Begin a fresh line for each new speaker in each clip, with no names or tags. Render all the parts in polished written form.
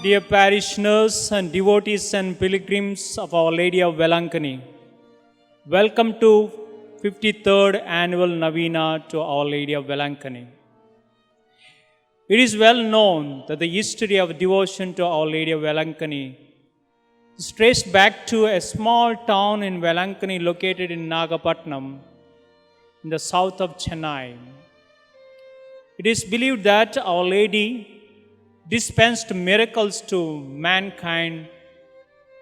Dear parishioners and devotees and pilgrims of Our Lady of Velankani, welcome to 53rd Annual Novena to Our Lady of Velankani. It is well known that the history of devotion to Our Lady of Velankani is traced back to a small town in Velankani located in Nagapatnam in the south of Chennai. It is believed that Our Lady dispensed miracles to mankind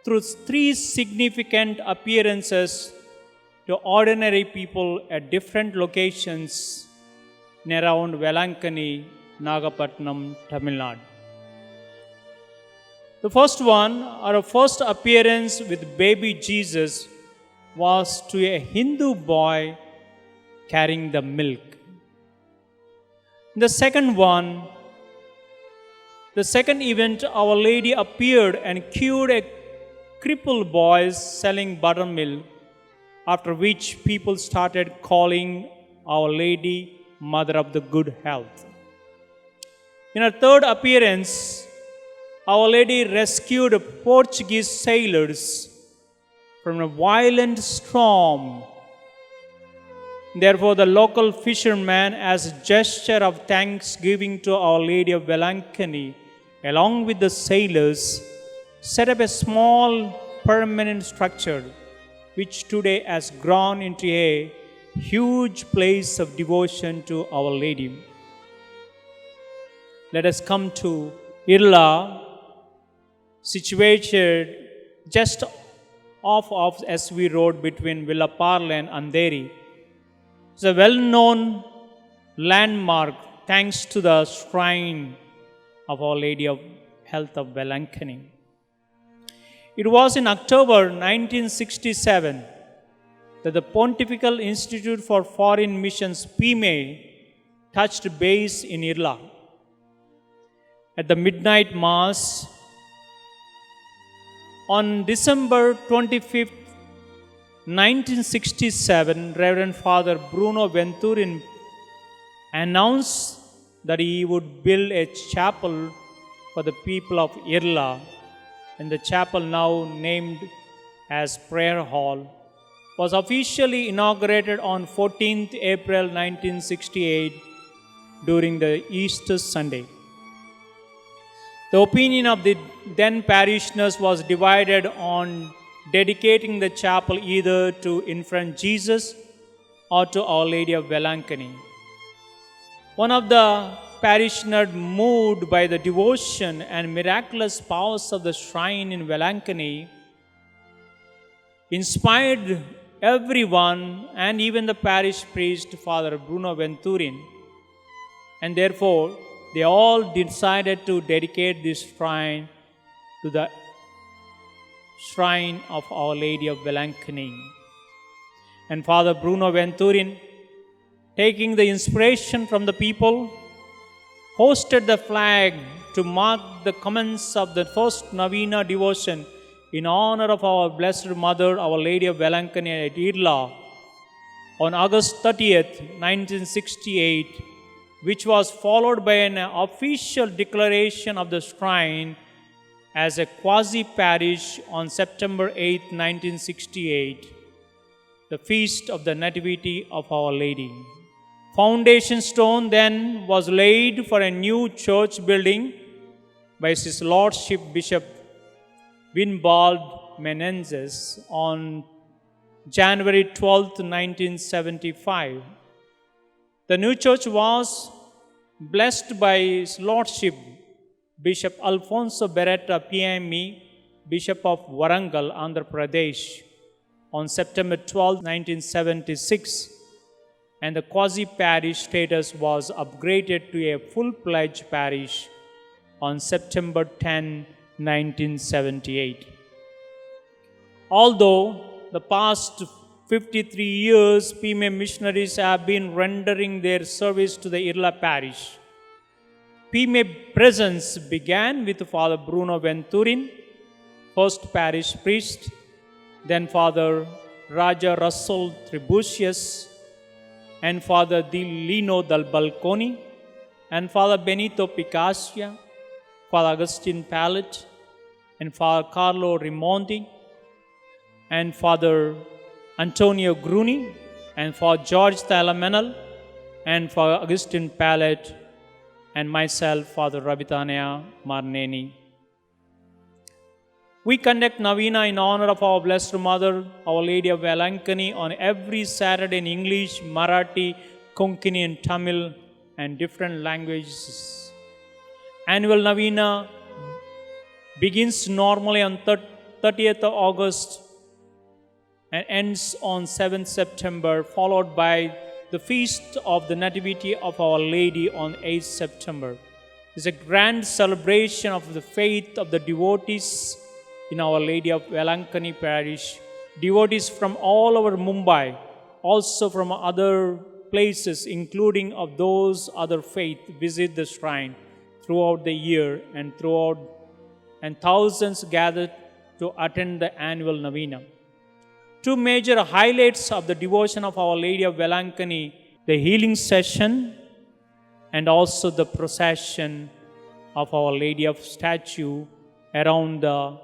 through three significant appearances to ordinary people at different locations in around Velankani, Nagapatnam, Tamil Nadu. The first one, or a first appearance with baby Jesus, was to a Hindu boy carrying the milk. The second event, Our Lady appeared and cured a crippled boy selling buttermilk, after which people started calling Our Lady Mother of the Good Health. In her third appearance, Our Lady rescued Portuguese sailors from a violent storm. Therefore, the local fishermen, as a gesture of thanksgiving to Our Lady of Velankani, along with the sailors, set up a small permanent structure, which today has grown into a huge place of devotion to Our Lady. Let us come to Irla, situated just off of SV Road between Villaparle and Andheri. It's a well-known landmark thanks to the shrine of Our Lady of Health of Velankani. It was in October 1967 that the Pontifical Institute for Foreign Missions, PIME, touched base in Irla. At the midnight mass on December 25th, 1967, Reverend Father Bruno Venturin announced that he would build a chapel for the people of Irla, and the chapel, now named as Prayer Hall, was officially inaugurated on 14th April 1968 during the Easter Sunday. The opinion of the then parishioners was divided on dedicating the chapel either to Infant Jesus or to Our Lady of Velankani. One of the parishioners, moved by the devotion and miraculous powers of the shrine in Velankani, inspired everyone and even the parish priest, Father Bruno Venturin, and therefore they all decided to dedicate this shrine to the shrine of Our Lady of Velankani. And Father Bruno Venturin, taking the inspiration from the people, hosted the flag to mark the commence of the first Novena devotion in honor of our Blessed Mother, Our Lady of Velankani at Irla, on August 30th, 1968, which was followed by an official declaration of the shrine as a quasi-parish on September 8, 1968, the feast of the Nativity of Our Lady. Foundation stone then was laid for a new church building by His Lordship Bishop Winbald Menendez on January 12, 1975. The new church was blessed by His Lordship Bishop Alfonso Beretta PME, Bishop of Warangal, Andhra Pradesh, on September 12, 1976, and the quasi-parish status was upgraded to a full-fledged parish on September 10, 1978. Although the past 53 years, PIME missionaries have been rendering their service to the Irla parish, PIME presence began with Father Bruno Venturin, first parish priest, then Father Raja Russell Tribucius, and Father Di Lino Dal Balconi, and Father Benito Picassia, Father Augustine Pallet, and Father Carlo Rimondi, and Father Antonio Gruni, and for George Thalamenal, and for Augustine Pallet, and myself, Father Rabitania Marneni. We conduct Novena in honor of our Blessed Mother, Our Lady of Velankani, on every Saturday in English, Marathi, Konkani, and Tamil, and different languages. Annual Novena begins normally on 30th of August and ends on 7th September, followed by the Feast of the Nativity of Our Lady on 8th September. It's a grand celebration of the faith of the devotees in Our Lady of Velankani Parish. Devotees from all over Mumbai, also from other places, including of those other faith, visit the shrine throughout the year and thousands gathered to attend the annual Novena. Two major highlights of the devotion of Our Lady of Velankani, the healing session and also the procession of Our Lady of statue around the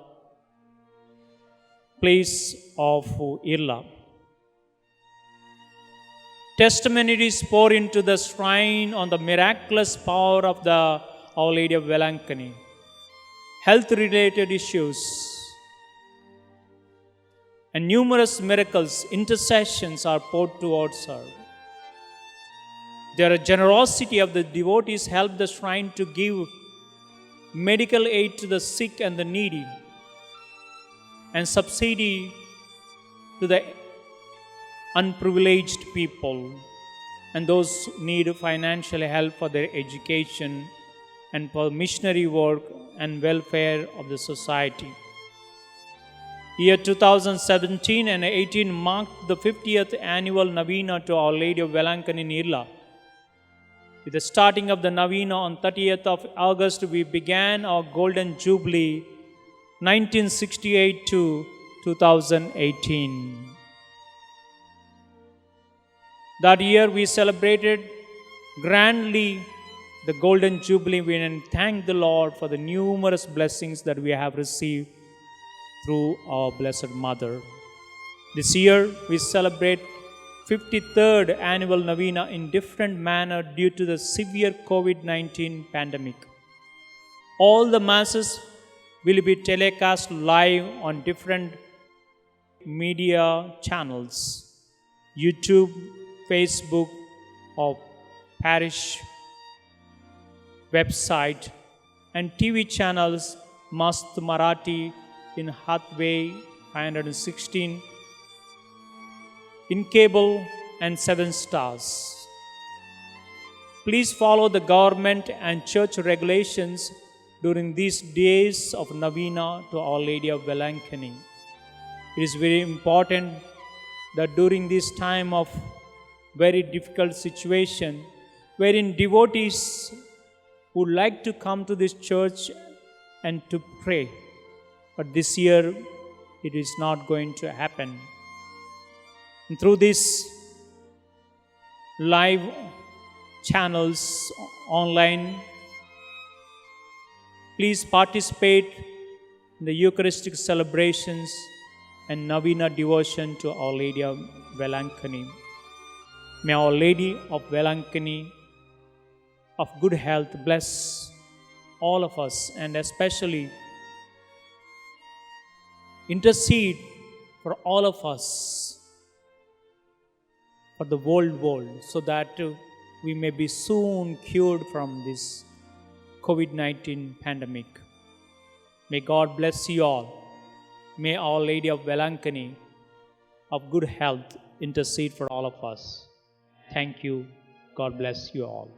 place of Irla. Testimonies pour into the shrine on the miraculous power of the Our Lady of Velankani. Health-related issues and numerous miracles, intercessions are poured towards her. Their generosity of the devotees helped the shrine to give medical aid to the sick and the needy, and subsidy to the unprivileged people and those who need financial help for their education and for missionary work and welfare of the society. Year 2017 and 18 marked the 50th annual Novena to Our Lady of Velankani in Irla. With the starting of the Novena on 30th of August, we began our Golden Jubilee 1968 to 2018. That year we celebrated grandly the Golden Jubilee and thanked the Lord for the numerous blessings that we have received through our Blessed Mother. This year we celebrate 53rd annual Novena in different manner due to the severe COVID-19 pandemic. All the masses will be telecast live on different media channels, YouTube, Facebook, or parish website, and TV channels, Mast Marathi in Hathway 516, in cable and 7 stars. Please follow the government and church regulations during these days of Novena to Our Lady of Velankani. It is very important that during this time of very difficult situation, wherein devotees would like to come to this church and to pray, but this year it is not going to happen. And through these live channels online, please participate in the Eucharistic celebrations and Novena devotion to Our Lady of Velankani. May Our Lady of Velankani of good health bless all of us, and especially intercede for all of us, for the world, so that we may be soon cured from this COVID-19 pandemic. May God bless you all. May Our Lady of Velankani of good health intercede for all of us. Thank you. God bless you all.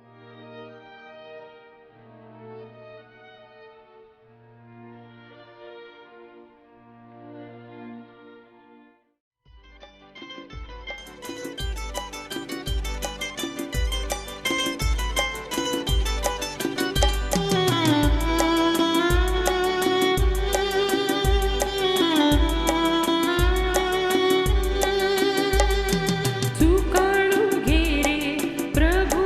तू काढून घे रे प्रभू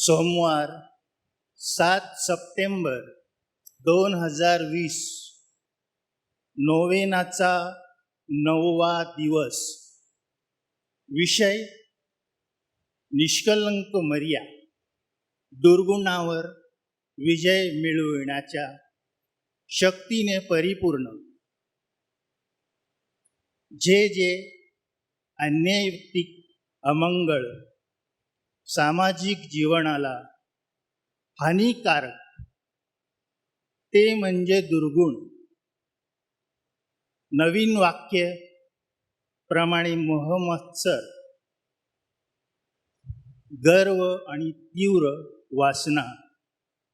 सोमवार 7 September 2020 नोवेनाचा 9वा दिवस. विषय निष्कलंक मरिया, दुर्गुणावर विजय मिळविण्याच्या शक्तीने परिपूर्ण. जे जे अनैतिक, अमंगळ, सामाजिक जीवनाला हानिकारक ते म्हणजे दुर्गुण. नवीन वाक्य प्रमाणे मोहमत्सर, गर्व आणि तीव्र वासना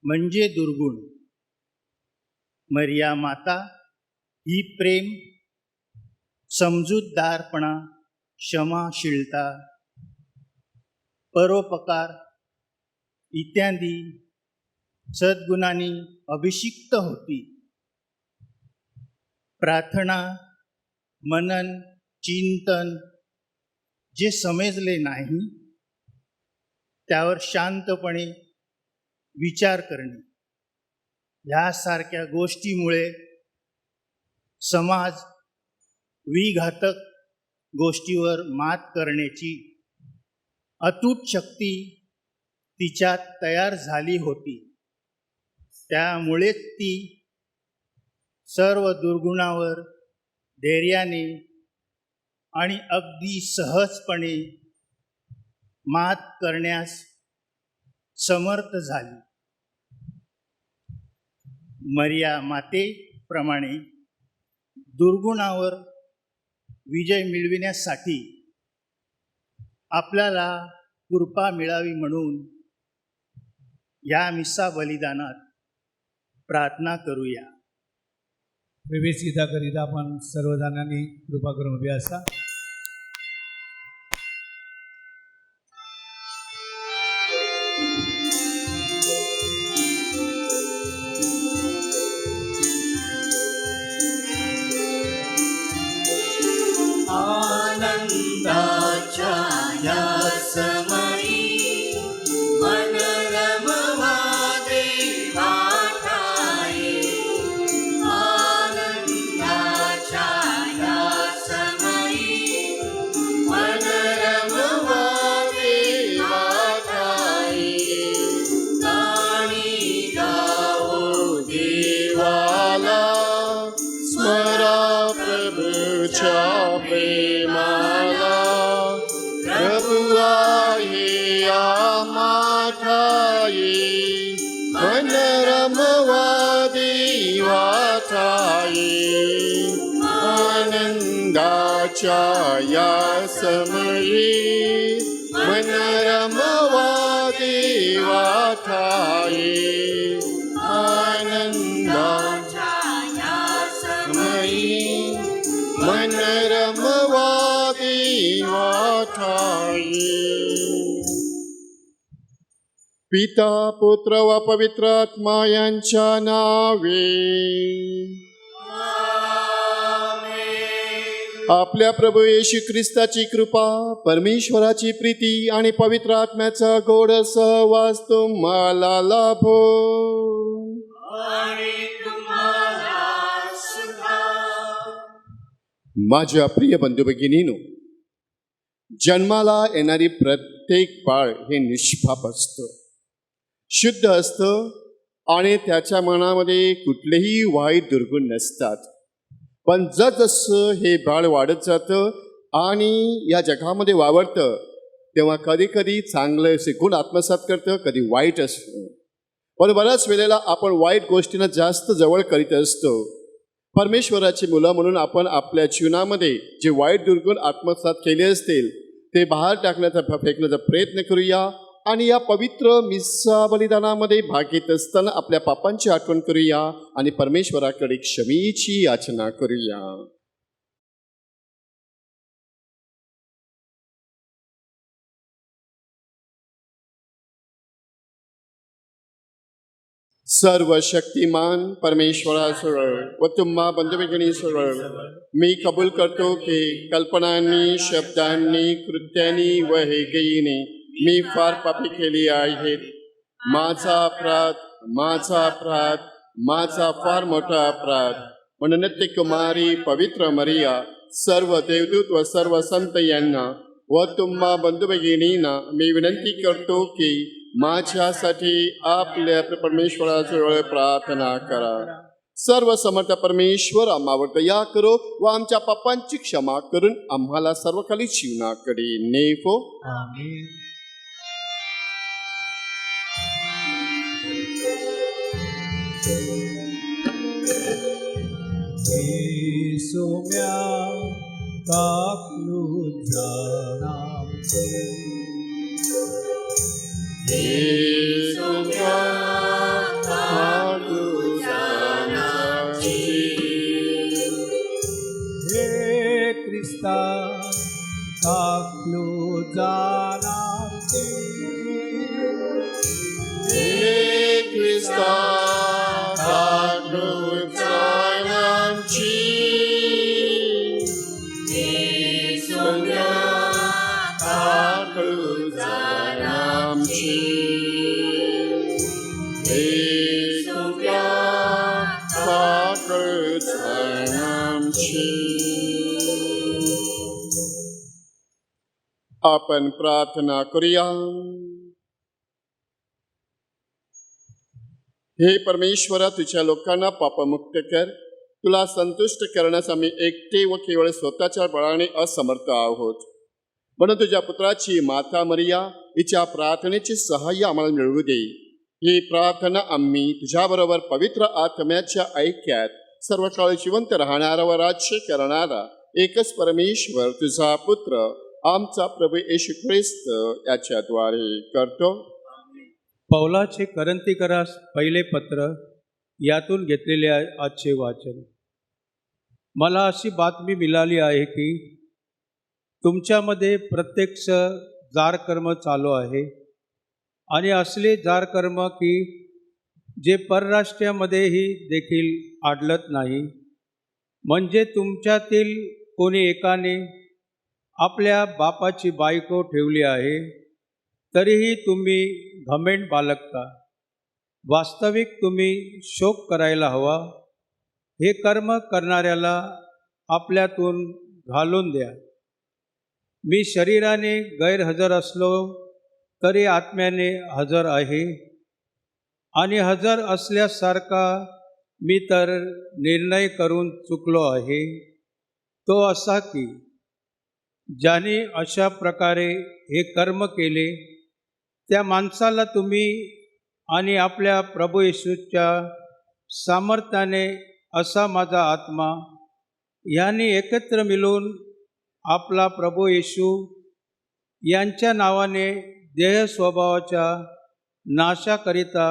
म्हणजे दुर्गुण. मरिया माता ही प्रेम, समजूतदारपणा, क्षमाशीलता, परोपकार इत्यादी सद्गुणांनी अभिषिक्त होती. प्रार्थना, मनन, चिंतन जे समजले नाही त्यावर शांतपणे विचार करणे यासारख्या गोष्टीमुळे समाज विघातक गोष्टीवर मात करण्याची अतूट शक्ती तिच्यात तयार झाली होती. त्यामुळेच ती सर्व दुर्गुणावर धैर्याने आणि अगदी सहजपणे मात करण्यास समर्थ झाली. मरिया मातेप्रमाणे दुर्गुणावर विजय मिळविण्यासाठी आपल्याला कृपा मिळावी म्हणून या मिसा बलिदानात प्रार्थना करूया.
प्रवेशिता करिता आपण सर्वजणांनी कृपा करून उभे असा.
आनंदाच्या या समयी मनरम वादे वाटाई. आनंदाच्या या समयी मनरम वादे वाटाई. गाणी गाओ देवाला, स्मरा प्रभूच्या प्रेमाला. प्रभु आहे आम्हाठाई, मनरमवादी वाटाई. आनंदाच्या या समयी मनरमवादी वाटाई. आनंदाच्या या समयी मनरमवादी वाटाई.
पिता, पुत्र व पवित्र आत्मा यांच्या नावे. आपल्या प्रभू येशू ख्रिस्ताची कृपा, परमेश्वराची प्रीती आणि पवित्र आत्म्याचा गोड सहवास तुम्हाला लाभो. माझ्या प्रिय बंधू भगिनीनो, जन्माला येणारी प्रत्येक बाळ हे निष्पाप असतं, शुद्ध असतं आणि त्याच्या मनामध्ये कुठलेही वाईट दुर्गुण नसतात. पण जसजसं हे बाळ वाढत जातं आणि या जगामध्ये वावरतं तेव्हा कधी कधी चांगलं असे गुण आत्मसात करतं, कधी वाईट असतं. पण बऱ्याच वेळेला आपण वाईट गोष्टींना जास्त जवळ करीत असतो. परमेश्वराची मुलं म्हणून आपण आपल्या जीवनामध्ये जे वाईट दुर्गुण आत्मसात केले असतील ते बाहेर टाकण्याचा, फेकण्याचा प्रयत्न करूया. आणि या पवित्र मिसा बलिदानामध्ये भाग घेत असताना आपल्या पापांची आठवण करूया आणि परमेश्वराकडे क्षमेची याचना करूया. सर्व शक्तिमान परमेश्वरासह व तुम्हा बंधुभगिनीसह मी कबूल करतो की कल्पनांनी, शब्दांनी, कृत्यांनी व हेगईने मी फार पापी केली आहेत. माझा अपराध माझा फार मोठा अपराध. म्हणून नित्य कुमारी पवित्र मरिया, सर्व देवदूत व सर्व संत यांना व तुम्हा बंधू भगिनींना मी विनंती करतो की माझ्यासाठी आपल्या परमेश्वराजवळ प्रार्थना करा. सर्व समर्थ परमेश्वर आम्हावर दया करो व आमच्या पापांची क्षमा करून आम्हाला सर्व खाली जीवनाकडे नेवो.
आमीन. सोम्या काकलू जानामची,
येशूया काकलू जानामची,
हे ख्रिस्ता काकलू जानामची,
हे ख्रिस्ता काकलू जानामची, येशूया काकलू जानामची, येशूया काकलू जानामची.
आपण प्रार्थना करूया. हे परमेश्वरा, तुझ्या लोकांना पापमुक्त कर. तुला संतुष्ट करण्यास आम्ही एकटे व केवळ स्वतःच्या बळाने असमर्थ आहोत. म्हणून तुझ्या पुत्राची माता मरिया हिच्या प्रार्थनेचे सहाय्य आम्हाला मिळवू दे. ही प्रार्थना आम्ही तुझ्याबरोबर पवित्र आत्म्याच्या ऐक्यात सर्व काळ जिवंत राहणारा व राज्य करणारा एकच परमेश्वर तुझा पुत्र आमचा प्रभू येशू ख्रिस्त याच्याद्वारे करतो.
पौलाचे करंथीकरास पहिले पत्र यातून घेतलेले आजचे वाचन. मला अशी बातमी मिळाली आहे की तुमच्यामध्ये प्रत्यक्ष जारकर्म चालू आहे आणि असले जारकर्म की जे परराष्ट्रामध्येही देखील आढळत नाही. म्हणजे तुमच्यातील कोणी एकाने आपल्या बापाची बायको ठेवली आहे तरीही तुम्ही घमेंड बाळगता. वास्तविक तुम्ही शोक करायला हवा. हे कर्म करणाऱ्याला आपल्यातून घालून द्या. मी शरीराने गैरहजर असलो तरी आत्म्याने हजर आहे आणि हजर असल्यासारखा मी तर निर्णय करून चुकलो आहे. तो असा की ज्याने अशा प्रकारे हे कर्म केले त्या माणसाला तुम्ही आणि आपल्या प्रभू येशूच्या सामर्थ्याने असा माझा आत्मा यांनी एकत्र मिळून आपला प्रभू येशू यांच्या नावाने देह स्वभावाच्या नाशाकरिता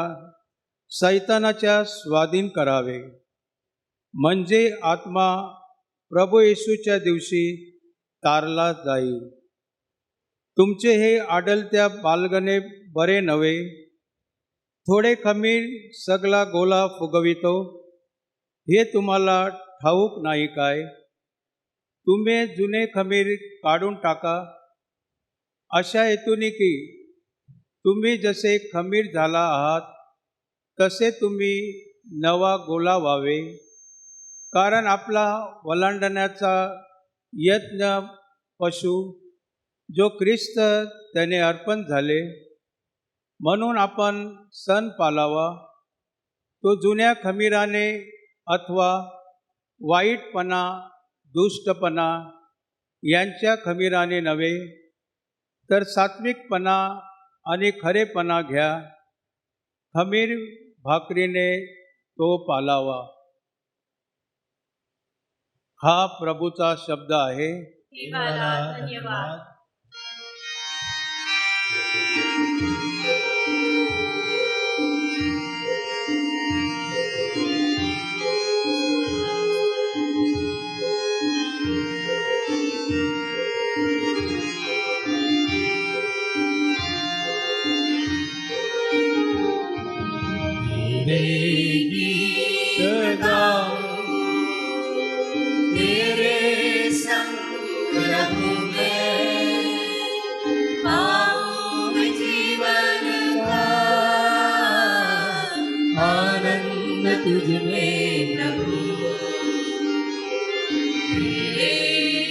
सैतानाच्या स्वाधीन करावे. म्हणजे आत्मा प्रभू येशूच्या दिवशी तारला जाईल. तुमचे हे आडलत्या बालगणे बरे नव्हे. थोडे खमीर सगळा गोला फुगवितो हे तुम्हाला ठाऊक नाही काय? तुम्ही जुने खमीर काढून टाका अशा हेतूने की तुम्ही जसे खमीर झाला आहात तसे तुम्ही नवा गोला व्हावे. कारण आपला वलांडण्याचा यज्ञ पशु जो ख्रिस्त त्याने अर्पण झाले म्हणून आपण सण पाळावा. तो जुन्या खमीराने अथवा वाईटपणा दुष्टपणा यांच्या खमीराने नव्हे तर सात्विकपणा आणि खरेपणा घ्या. खमीर भाकरीने तो पालावा. हा प्रभूचा शब्द आहे.
देवाला धन्यवाद.
मेरे संग प्रभु में पाऊं मैं जीवन का
तुझ में
प्रभु तेरे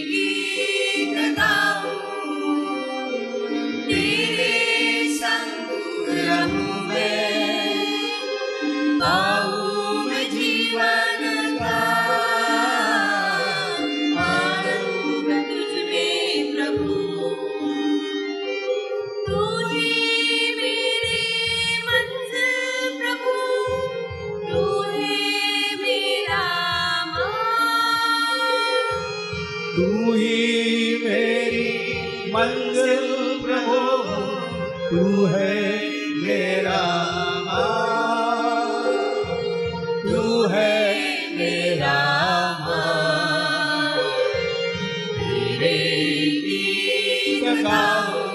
गीत गाऊं तेरे संग रहूं मैं पाऊं मैं जीवन का आनंद तुझ में प्रभु तू ही मेरी मंजिल प्रभु तू है मेरा मान
तू ही मेरी मंजिल प्रभु तू है मेरा मान तू है मेरा मान
तेरे गीत गाऊं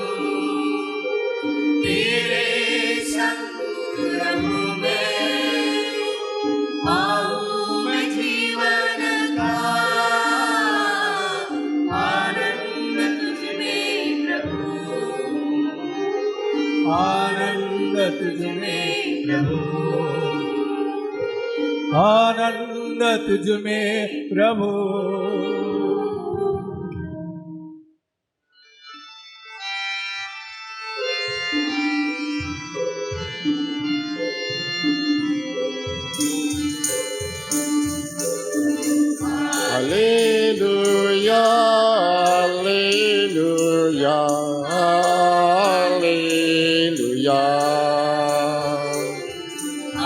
तेरे संग रहूं मैं पाऊं मैं जीवन का आनंद तुझ में प्रभु
आनंद तुझ में
प्रभु
आनंद तुझ में प्रभु
Hallelujah, hallelujah, hallelujah,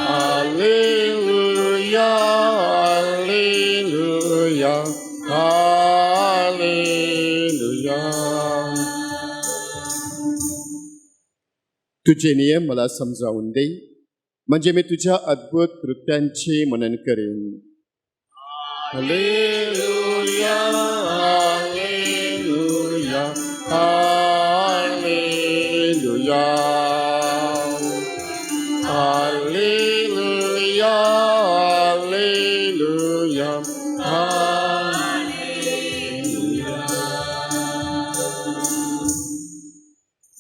hallelujah, hallelujah, hallelujah. तुझे नियम मला समजावून दे, म्हणजे मी तुझ्या अद्भुत कृत्यांचे मनन करेन. Hallelujah, hallelujah, hallelujah, hallelujah, hallelujah, hallelujah.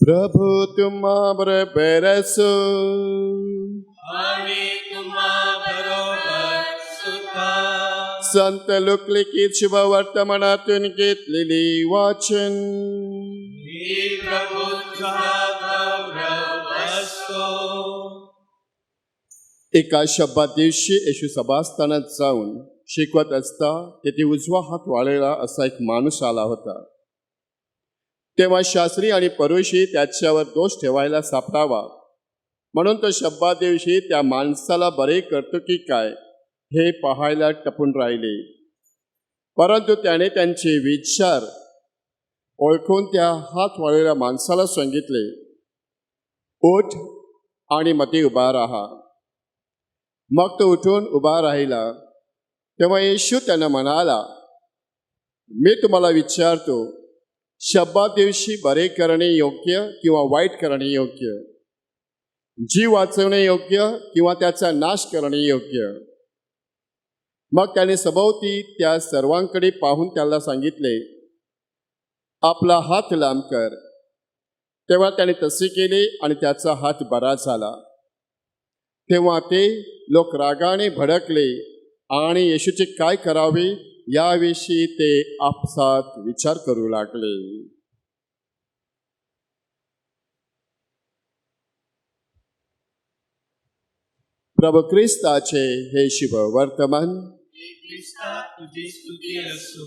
प्रभु तुम्हावर बरसो
आणि तुम्हा बरोबर सुद्धा
संत लोकलिखित शुभ वर्तमानातून घेतलेली वाचन.
ही प्रभू तुझा गौरव असतो.
एका शब्दात दिवशी येशू सभास्थानात जाऊन शिकवत असता तेथे उजवा हात वाळलेला असा एक माणूस आला होता. तेव्हा शास्त्री आणि परोशी त्याच्यावर दोष ठेवायला सापडावा म्हणून तो शब्दात दिवशी त्या माणसाला बरे करतो की काय हे पाहायला टपून राहिले. परंतु त्याने त्यांचे विचार ओळखून त्या हात वाळलेल्या माणसाला सांगितले, उठ आणि मती उभा राहा. मग तो उठून उभा राहिला. तेव्हा येशू त्यांना म्हणाला, मी तुम्हाला विचारतो, शब्दात दिवशी बरे करणे योग्य किंवा वाईट करणे योग्य, जीव वाचवणे योग्य किंवा त्याचा नाश करणे योग्य. मग त्याने सभोवती त्या सर्वांकडे पाहून त्याला सांगितले, आपला हात लांब कर. तेव्हा त्याने तसे केले आणि त्याचा हात बरा झाला. तेव्हा ते लोक रागाने भडकले आणि येशूचे काय करावे याविषयी ते आपसात विचार करू लागले. प्रभू ख्रिस्ताचे हे शुभ वर्तमान.
ख्रिस्ता तुझी स्तुती असो.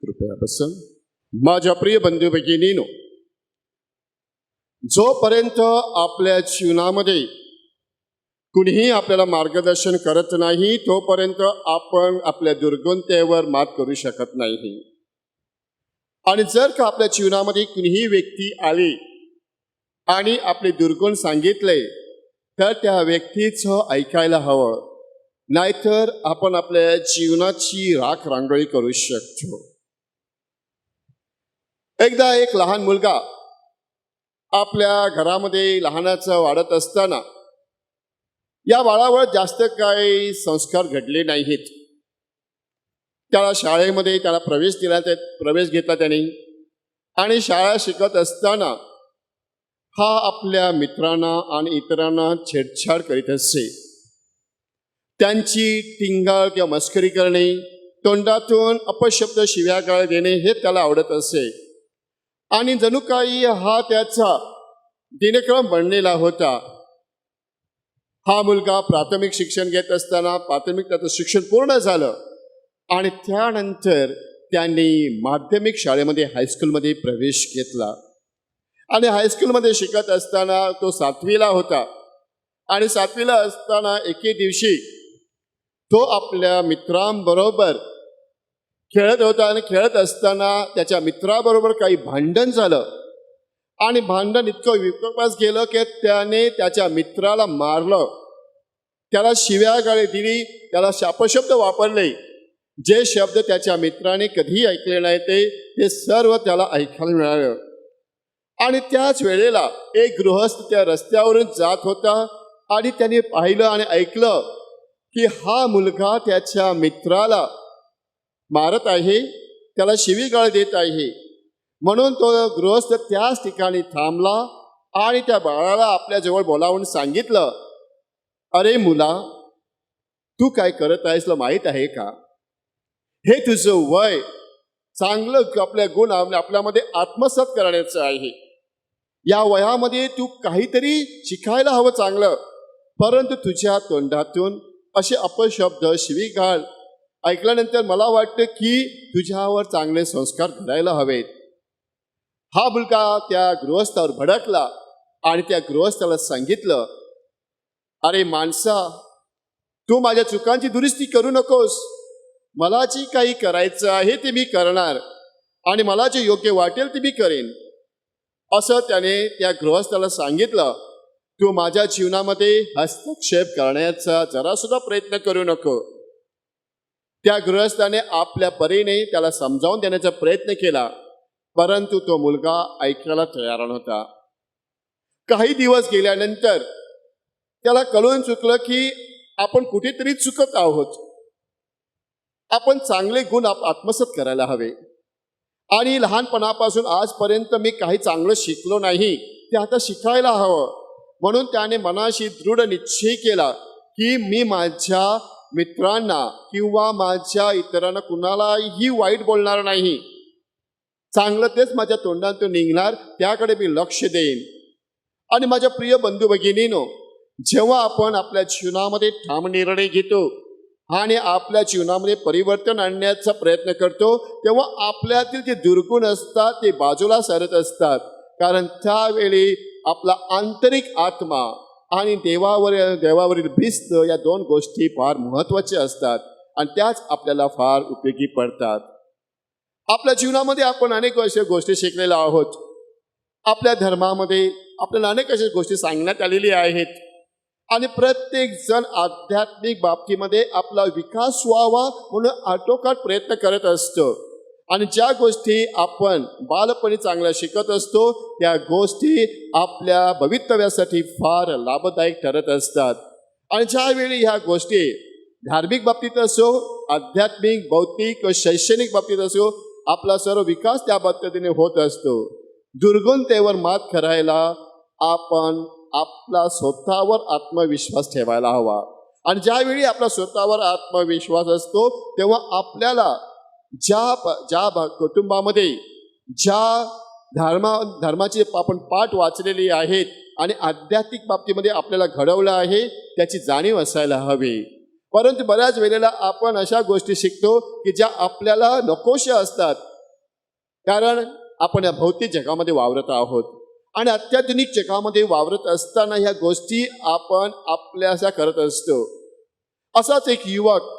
कृपया बसून. माझ्या प्रिय बंधू भगिनीनो, जोपर्यंत आपल्या जीवनामध्ये कुणीही आपल्याला मार्गदर्शन करत नाही तोपर्यंत आपण आपल्या दुर्गुणतेवर मात करू शकत नाही. आणि जर का आपल्या जीवनामध्ये कुणीही व्यक्ती आली आणि आपले दुर्गुण सांगितले तर त्या व्यक्तीचं ऐकायला हवं, नाहीतर आपण आपल्या जीवनाची राख रांगोळी करू शकतो. एकदा एक लहान मुलगा आपल्या घरामध्ये लहानाचं वाढत असताना या बाळावर जास्त काही संस्कार घडले नाहीत. त्याला शाळेमध्ये त्याला प्रवेश घेतला त्याने आणि शाळा शिकत असताना हा आपल्या मित्रांना आणि इतरांना छेडछाड करीत असे. त्यांची टिंगल किंवा मस्करी करणे, तोंडातून अपशब्द शिव्यागाळ देणे हे त्याला आवडत असे. आणि जणू काही हा त्याचा दिनक्रम बनलेला होता. हा मुलगा प्राथमिक शिक्षण घेत असताना प्राथमिक त्याचं शिक्षण पूर्ण झालं आणि त्यानंतर त्यांनी माध्यमिक शाळेमध्ये हायस्कूलमध्ये प्रवेश घेतला. आणि हायस्कूलमध्ये शिकत असताना तो 7वीला होता. आणि 7वीला असताना एके दिवशी तो आपल्या मित्रांबरोबर खेळत होता आणि खेळत असताना त्याच्या मित्राबरोबर काही भांडण झालं. आणि भांडण इतकं विकोपास गेलं की त्याने त्याच्या मित्राला मारलं, त्याला शिव्यागाळी दिली, त्याला शापशब्द वापरले. जे शब्द त्याच्या मित्राने कधीही ऐकले नाही ते सर्व त्याला ऐकायला मिळालं. आणि त्याच वेळेला एक गृहस्थ त्या रस्त्यावरून जात होता आणि त्याने पाहिलं आणि ऐकलं की हा मुलगा त्याच्या मित्राला मारत आहे, त्याला शिवीगाळ देत आहे. म्हणून तो गृहस्थ त्याच ठिकाणी थांबला आणि त्या बाळाला आपल्याजवळ बोलावून सांगितलं, अरे मुला, तू काय करत आहेस तुला माहीत आहे का? हे तुझं वय चांगलं आपल्या गुण आपल्यामध्ये आत्मसात करण्याचं आहे. या वयामध्ये तू काहीतरी शिकायला हवं चांगलं, परंतु तुझ्या तोंडातून असे अपशब्द शिवीगाळ ऐकल्यानंतर मला वाटतं की तुझ्यावर चांगले संस्कार करायला हवेत. हा मुलगा त्या गृहस्थावर भडकला आणि त्या गृहस्थाला सांगितलं, अरे माणसा, तू माझ्या चुकांची दुरुस्ती करू नकोस. मला जे काही करायचं आहे ते मी करणार आणि मला जे योग्य वाटेल ते मी करेन. असं त्याने त्या गृहस्थाला सांगितलं. तू माझ्या जीवनामध्ये हस्तक्षेप करण्याचा जरासुद्धा प्रयत्न करू नको. त्या गृहस्थाने आपल्या परीने त्याला समजावून देण्याचा प्रयत्न केला, परंतु तो मुलगा ऐकायला तयार नव्हता. काही दिवस गेल्यानंतर त्याला कळून चुकलं की आपण कुठेतरी चुकत आहोत. आपण चांगले गुण आत्मसात करायला हवे. आणि लहानपणापासून आजपर्यंत मी काही चांगलं शिकलो नाही, ते आता शिकायला हवं. म्हणून त्याने मनाशी दृढ निश्चय केला की मी माझ्या मित्रांना किंवा माझ्या इतरांना कुणालाही वाईट बोलणार नाही. चांगलं तेच माझ्या तोंडातून निघणार, त्याकडे मी लक्ष देईन. आणि माझ्या प्रिय बंधू भगिनीनो, जेव्हा आपण आपल्या जीवनामध्ये ठाम निर्णय घेतो आणि आपल्या जीवनामध्ये परिवर्तन आणण्याचा प्रयत्न करतो, तेव्हा आपल्यातील जे दुर्गुण असतात ते बाजूला सरत असतात. कारण त्यावेळी आपला आंतरिक आत्मा आणि देवावरील भिस्त या दोन गोष्टी फार महत्त्वाच्या असतात आणि त्याच आपल्याला फार उपयोगी पडतात. आपल्या जीवनामध्ये आपण अनेक अशा गोष्टी शिकलेल्या आहोत. आपल्या धर्मामध्ये आपल्याला अनेक अशा गोष्टी सांगण्यात आलेल्या आहेत आणि प्रत्येक जण आध्यात्मिक बाबतीमध्ये आपला विकास व्हावा म्हणून आटोकाट प्रयत्न करत असतो. आणि ज्या गोष्टी आपण बालपणी चांगल्या शिकत असतो त्या गोष्टी आपल्या भवितव्यासाठी फार लाभदायक ठरत असतात. आणि ज्यावेळी ह्या गोष्टी धार्मिक बाबतीत असो, आध्यात्मिक, भौतिक व शैक्षणिक बाबतीत असो, आपला सर्व विकास त्या पद्धतीने होत असतो. दुर्गुणतेवर मात करायला आपण आपला स्वतःवर आत्मविश्वास ठेवायला हवा. आणि ज्यावेळी आपला स्वतःवर आत्मविश्वास असतो तेव्हा आपल्याला ज्या कुटुंबामध्ये ज्या धर्माची आपण पाठ वाचलेली आहेत आणि आध्यात्मिक बाबतीमध्ये आपल्याला घडवलं आहे त्याची जाणीव असायला हवी. परंतु बऱ्याच वेळेला आपण अशा गोष्टी शिकतो की ज्या आपल्याला नकोशा असतात, कारण आपण या भौतिक जगामध्ये वावरत आहोत आणि अत्याधुनिक जगामध्ये वावरत असताना ह्या गोष्टी आपण आपल्यासा करत असतो. असाच एक युवक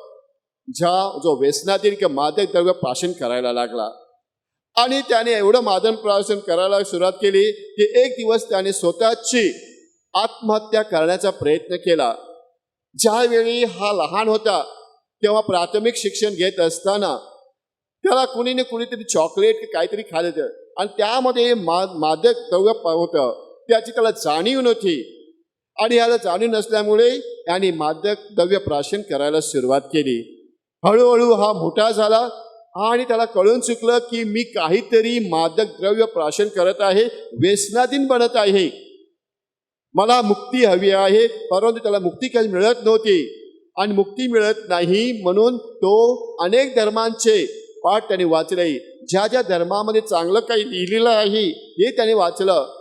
जो व्यसनाधीन किंवा मादक द्रव्य प्राशन करायला लागला आणि त्याने एवढं मादक प्राशन करायला सुरुवात केली की एक दिवस त्याने स्वतःची आत्महत्या करण्याचा प्रयत्न केला. ज्यावेळी हा लहान होता तेव्हा प्राथमिक शिक्षण घेत असताना त्याला कुणी ना कुणीतरी चॉकलेट काहीतरी खाल्लं होतं आणि त्यामध्ये मादक द्रव्य होतं, त्याची त्याला जाणीव नव्हती. आणि याला जाणीव नसल्यामुळे याने मादक द्रव्य प्राशन करायला सुरुवात केली. हळूहळू हा मोठा झाला आणि त्याला कळून चुकलं की मी काहीतरी मादक द्रव्य प्राशन करत आहे, व्यसनाधीन बनत आहे, मला मुक्ती हवी आहे. परंतु त्याला मुक्ती काही मिळत नव्हती. आणि मुक्ती मिळत नाही म्हणून तो अनेक धर्मांचे पाठ त्याने वाचले. ज्या ज्या धर्मामध्ये चांगलं काही लिहिलेलं आहे हे त्याने वाचलं,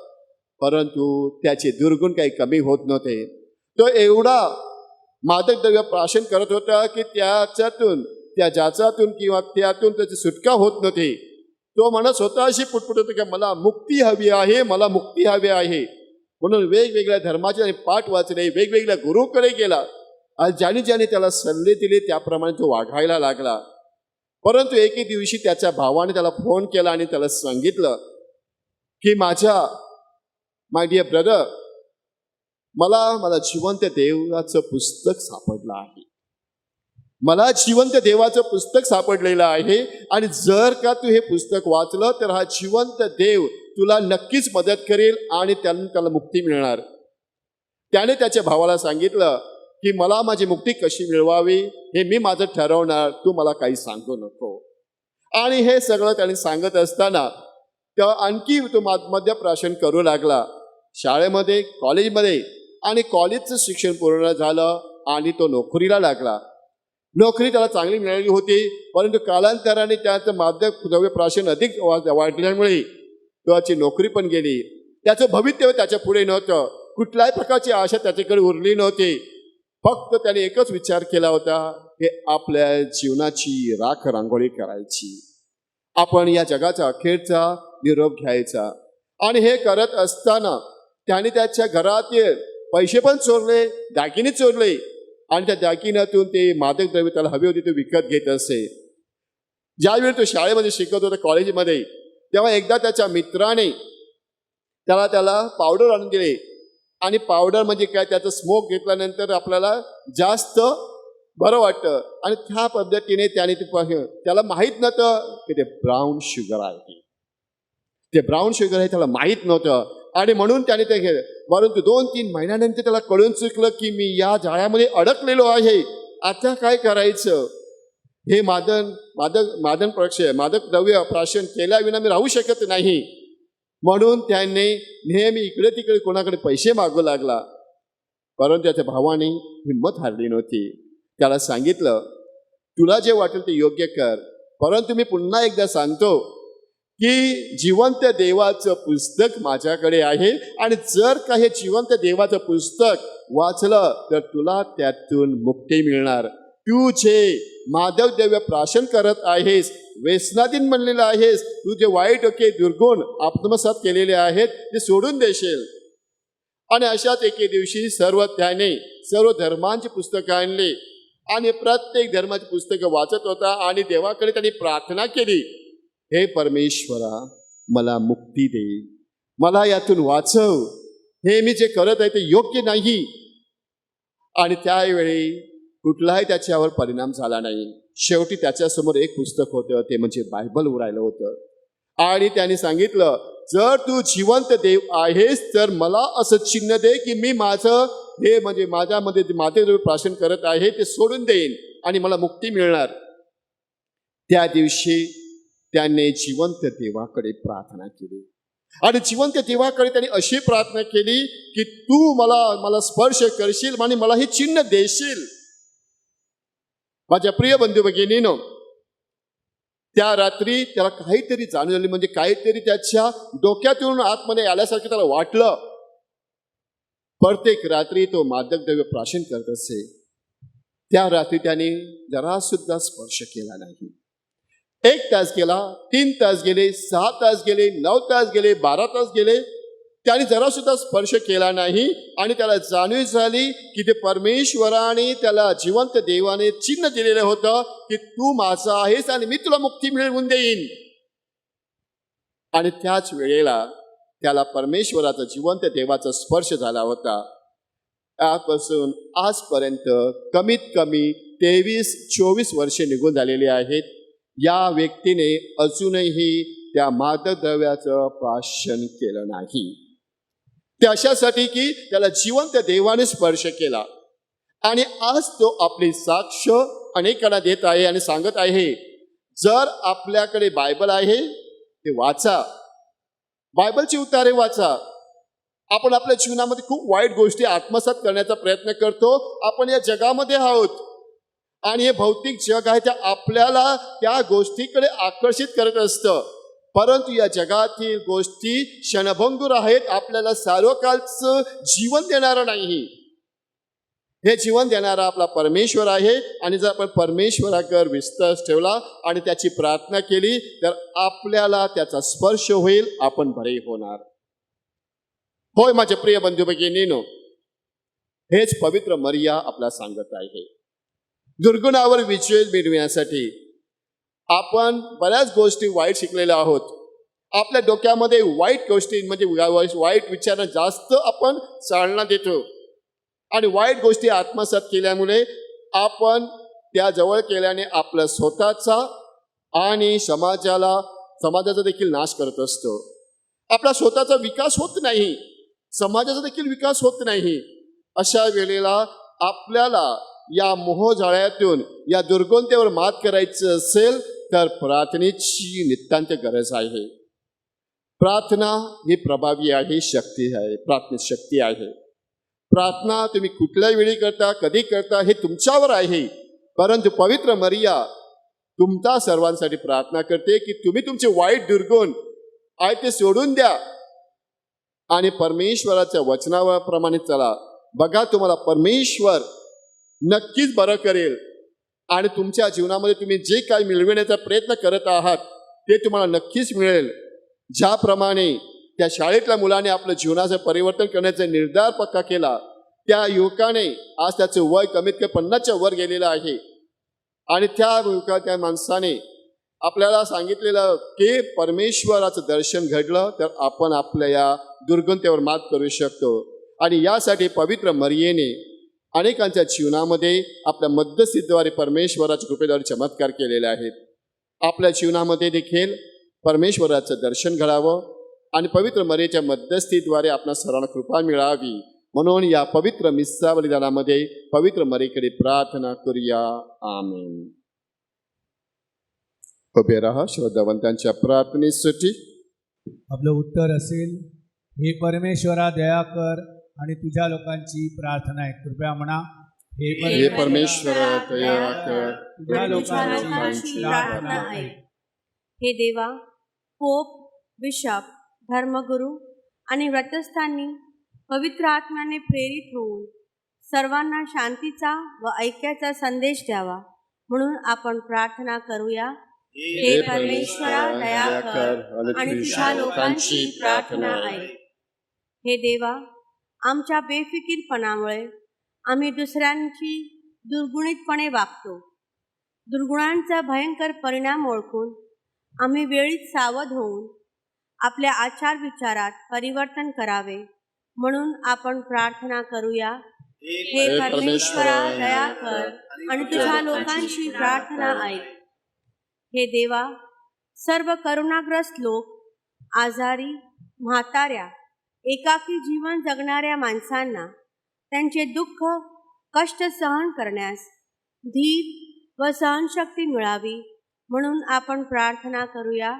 परंतु त्याचे दुर्गुण काही कमी होत नव्हते. तो एवढा मादक द्रव्य प्राशन करत होता की त्याच्यातून त्या जाचातून किंवा त्यातून त्याची सुटका होत नव्हती. तो म्हणत स्वतःशी पुटपुट होतो की मला मुक्ती हवी आहे, मला मुक्ती हवी आहे. म्हणून वेगवेगळ्या धर्माचे आणि पाठ वाचले, वेगवेगळ्या गुरुकडे गेला आणि ज्याने ज्याने त्याला सल्ले दिले त्याप्रमाणे तो वागायला लागला. परंतु एके दिवशी त्याच्या भावाने त्याला फोन केला आणि त्याला सांगितलं की माय डिअर ब्रदर, मला जिवंत देवाचं पुस्तक सापडलं आहे. मला जिवंत देवाचं पुस्तक सापडलेलं आहे आणि जर का तू हे पुस्तक वाचलं तर हा जिवंत देव तुला नक्कीच मदत करेल आणि त्याला मुक्ती मिळणार. त्याने त्याच्या भावाला सांगितलं की मला माझी मुक्ती कशी मिळवावी हे मी माझं ठरवणार, तू मला काही सांगू नको. आणि हे सगळं त्याने सांगत असताना तेव्हा आणखी तो मद्यप्राशन करू लागला. शाळेमध्ये, कॉलेजमध्ये, आणि कॉलेजचं शिक्षण पूर्ण झालं आणि तो नोकरीला लागला. नोकरी त्याला चांगली मिळाली होती, परंतु कालांतराने त्याचं मादक द्रव्य प्राशन अधिक वाढल्यामुळे त्याची नोकरी पण गेली. त्याचं भवितव्य त्याच्या पुढे नव्हतं. कुठल्याही प्रकारची आशा त्याच्याकडे उरली नव्हती. फक्त त्याने एकच विचार केला होता की आपल्या जीवनाची राख रांगोळी करायची, आपण या जगाचा अखेरचा निरोप घ्यायचा. आणि हे करत असताना त्याने त्याच्या घरातील पैसे पण चोरले, दागिने चोरले आणि त्या दागिन्यातून ते मादक द्रव्य त्याला हवे होते ते विकत घेत असे. ज्यावेळी तो शाळेमध्ये शिकत होता, कॉलेजमध्ये, तेव्हा एकदा त्याच्या मित्राने त्याला पावडर आणून दिले. आणि पावडर म्हणजे काय, त्याचं स्मोक घेतल्यानंतर आपल्याला जास्त बरं वाटतं. आणि त्या पद्धतीने त्याला माहीत नव्हतं की ते ब्राऊन शुगर आहे. ते ब्राऊन शुगर आहे त्याला माहीत नव्हतं आणि म्हणून त्याने ते केलं. परंतु 2-3 महिन्यानंतर त्याला कळून चुकलं की मी या जाळ्यामध्ये अडकलेलो आहे, आता काय करायचं. हे मादक द्रव्य प्राशन केल्याविना मी राहू शकत नाही. म्हणून त्याने नेहमी इकडे तिकडे कोणाकडे पैसे मागू लागला. परंतु त्याच्या भावाने हिंमत हारली नव्हती. त्याला सांगितलं तुला जे वाटेल ते योग्य कर, परंतु मी पुन्हा एकदा सांगतो की जिवंत देवाचं पुस्तक माझ्याकडे आहे आणि जर का हे जिवंत देवाचं पुस्तक वाचलं तर तुला त्यातून मुक्ती मिळणार. तू जे मादक द्रव्य प्राशन करत आहेस, व्यसनाधीन बनलेला आहेस, तू जे वाईट दुर्गुण आत्मसात केलेले आहेत ते सोडून देशील. आणि अशाच एके दिवशी त्याने सर्व धर्मांची पुस्तकं आणली आणि प्रत्येक धर्माची पुस्तकं वाचत होता आणि देवाकडे त्यांनी प्रार्थना केली, हे परमेश्वरा, मला मुक्ती दे, मला यातून वाचव, हे मी जे करत आहे ते योग्य नाही. आणि त्यावेळी कुठलाही त्याच्यावर परिणाम झाला नाही. शेवटी त्याच्यासमोर एक पुस्तक होतं, ते म्हणजे बायबल उरायलं होतं. आणि त्याने सांगितलं जर तू जिवंत देव आहेस तर मला असं चिन्ह दे की मी माझं हे म्हणजे माझ्यामध्ये जे मादक प्राशन करत आहे ते सोडून देईन आणि मला मुक्ती मिळणार. त्या दिवशी त्याने जिवंत देवाकडे प्रार्थना केली आणि जिवंत देवाकडे त्याने अशी प्रार्थना केली की तू मला स्पर्श करशील आणि मला हे चिन्ह देशील. माझ्या प्रिय बंधू भगिनीनो, त्या रात्री त्याला काहीतरी जाणवली, म्हणजे काहीतरी त्याच्या डोक्यातून आतमध्ये आल्यासारखं त्याला वाटलं. प्रत्येक रात्री तो मादक द्रव्य प्राशन करत असे. त्या रात्री त्याने जरा सुद्धा स्पर्श केला नाही. 1 तास गेला, 3 तास गेले, 6 तास गेले, 9 तास गेले, 12 तास गेले, त्याने जरा सुद्धा स्पर्श केला नाही. आणि त्याला जाणीव झाली की ते परमेश्वराने त्याला जिवंत देवाने चिन्ह दिलेलं होतं की तू माझा आहेस आणि मी तुला मुक्ती मिळवून देईन. आणि त्याच वेळेला त्याला परमेश्वराचा जिवंत देवाचा स्पर्श झाला होता. त्यापासून आजपर्यंत कमीत कमी 23-24 वर्षे निघून झालेली आहेत. या व्यक्तीने अजूनही त्या मादक द्रव्याचं प्राशन केलं नाही. ते अशासाठी की त्याला जिवंत देवाने स्पर्श केला. आणि आज तो आपली साक्ष अनेकांना देत आहे आणि सांगत आहे, जर आपल्याकडे बायबल आहे ते वाचा, बायबलची उतारे वाचा आपण आपल्या जीवनामध्ये खूप वाईट गोष्टी आत्मसात करण्याचा प्रयत्न करतो. आपण या जगामध्ये आहोत आणि हे भौतिक जग आहे ते आपल्याला त्या गोष्टीकडे आकर्षित करत असतं. परंतु या जगातील गोष्टी क्षणभंगूर आहेत, आपल्याला सार्वकालचं जीवन देणारं नाही. हे जीवन देणारा आपला परमेश्वर आहे. आणि जर आपण परमेश्वरावर विश्वास ठेवला आणि त्याची प्रार्थना केली तर आपल्याला त्याचा स्पर्श होईल, आपण बरे होणार. होय माझे प्रिय बंधू भगिनीनो, हेच पवित्र मरिया आपल्याला सांगत आहे. दुर्गुणावर विजय मिळविण्यासाठी आपण बऱ्याच गोष्टी वाईट शिकलेल्या आहोत. आपल्या डोक्यामध्ये वाईट गोष्टी म्हणजे वाईट विचार जास्त आपण चालना देतो आणि वाईट गोष्टी आत्मसात केल्यामुळे आपण त्या जवळ केल्याने आपला स्वतःचा आणि समाजाचा देखील नाश करत असतो. आपला स्वतःचा विकास होत नाही, समाजाचा देखील विकास होत नाही. अशा वेळेला आपल्याला या मोहजाळ्यातून या दुर्गुणतेवर मात करायचं असेल तर प्रार्थनेची नितांत गरज आहे. प्रार्थना ही प्रभावी आहे, शक्ती आहे, प्रार्थनेत शक्ती आहे. प्रार्थना तुम्ही कुठल्याही वेळी करता, कधी करता हे तुमच्यावर आहे. परंतु पवित्र मरिया तुमच्या सर्वांसाठी प्रार्थना करते की तुम्ही तुमचे वाईट दुर्गुण आहे ते सोडून द्या आणि परमेश्वराच्या वचनाप्रमाणे चला. बघा, तुम्हाला परमेश्वर नक्कीच बरं करेल आणि तुमच्या जीवनामध्ये तुम्ही जे काही मिळविण्याचा प्रयत्न करत आहात ते तुम्हाला नक्कीच मिळेल. ज्याप्रमाणे त्या शाळेतल्या मुलाने आपलं जीवनाचं परिवर्तन करण्याचा निर्धार पक्का केला, त्या युवकाने आज त्याचं वय कमीत कमी 50च्या वर गेलेलं आहे आणि त्या माणसाने आपल्याला सांगितलेलं की परमेश्वराचं दर्शन घडलं तर आपण आपल्या या दुर्गुणतेवर मात करू शकतो. आणि यासाठी पवित्र मरियेने अनेकांच्या जीवनामध्ये आपल्या मध्यस्थीद्वारे परमेश्वराच्या कृपेद्वारे चमत्कार केलेले आहेत. आपल्या जीवनामध्ये देखील परमेश्वराचं दर्शन घडावं आणि पवित्र मरियेच्या मध्यस्थीद्वारे आपल्या सर्वांना कृपा मिळावी म्हणून या पवित्र मिस्सा बलिदानामध्ये पवित्र मरियेकडे प्रार्थना करूया. आमेन. उभे राहा श्रद्धावंतांच्या प्रार्थनेसाठी.
आपलं उत्तर असेल, हे परमेश्वरा दया कर आणि तुझ्या लोकांची प्रार्थना आहे. कृपया म्हणा,
हे परमेश्वरा दया कर,
तुझ्या लोकांची प्रार्थना आहे.
हे देवा, पोप, बिशप, धर्मगुरू आणि व्रतस्थांनी पवित्र आत्म्याने प्रेरित होऊन सर्वांना शांतीचा व ऐक्याचा संदेश द्यावा म्हणून आपण प्रार्थना करूया. हे परमेश्वरा दया कर आणि तुझ्या लोकांची प्रार्थना आहे. हे देवा, आमच्या बेफिकीरपणामुळे आम्ही दुसऱ्यांची दुर्गुणितपणे वागतो. दुर्गुणांचा भयंकर परिणाम ओळखून आम्ही वेळीच सावध होऊन आपल्या आचार विचारात परिवर्तन करावे म्हणून आपण प्रार्थना करूया. हे परमेश्वरा दया कर आणि तुझ्या लोकांची प्रार्थना ऐक. हे देवा, सर्व करुणाग्रस्त लोक, आजारी, म्हाताऱ्या, एकाकी जीवन जगणाऱ्या माणसांना त्यांचे दुःख कष्ट सहन करण्यास धीर व सहनशक्ती मिळावी म्हणून आपण प्रार्थना करूया.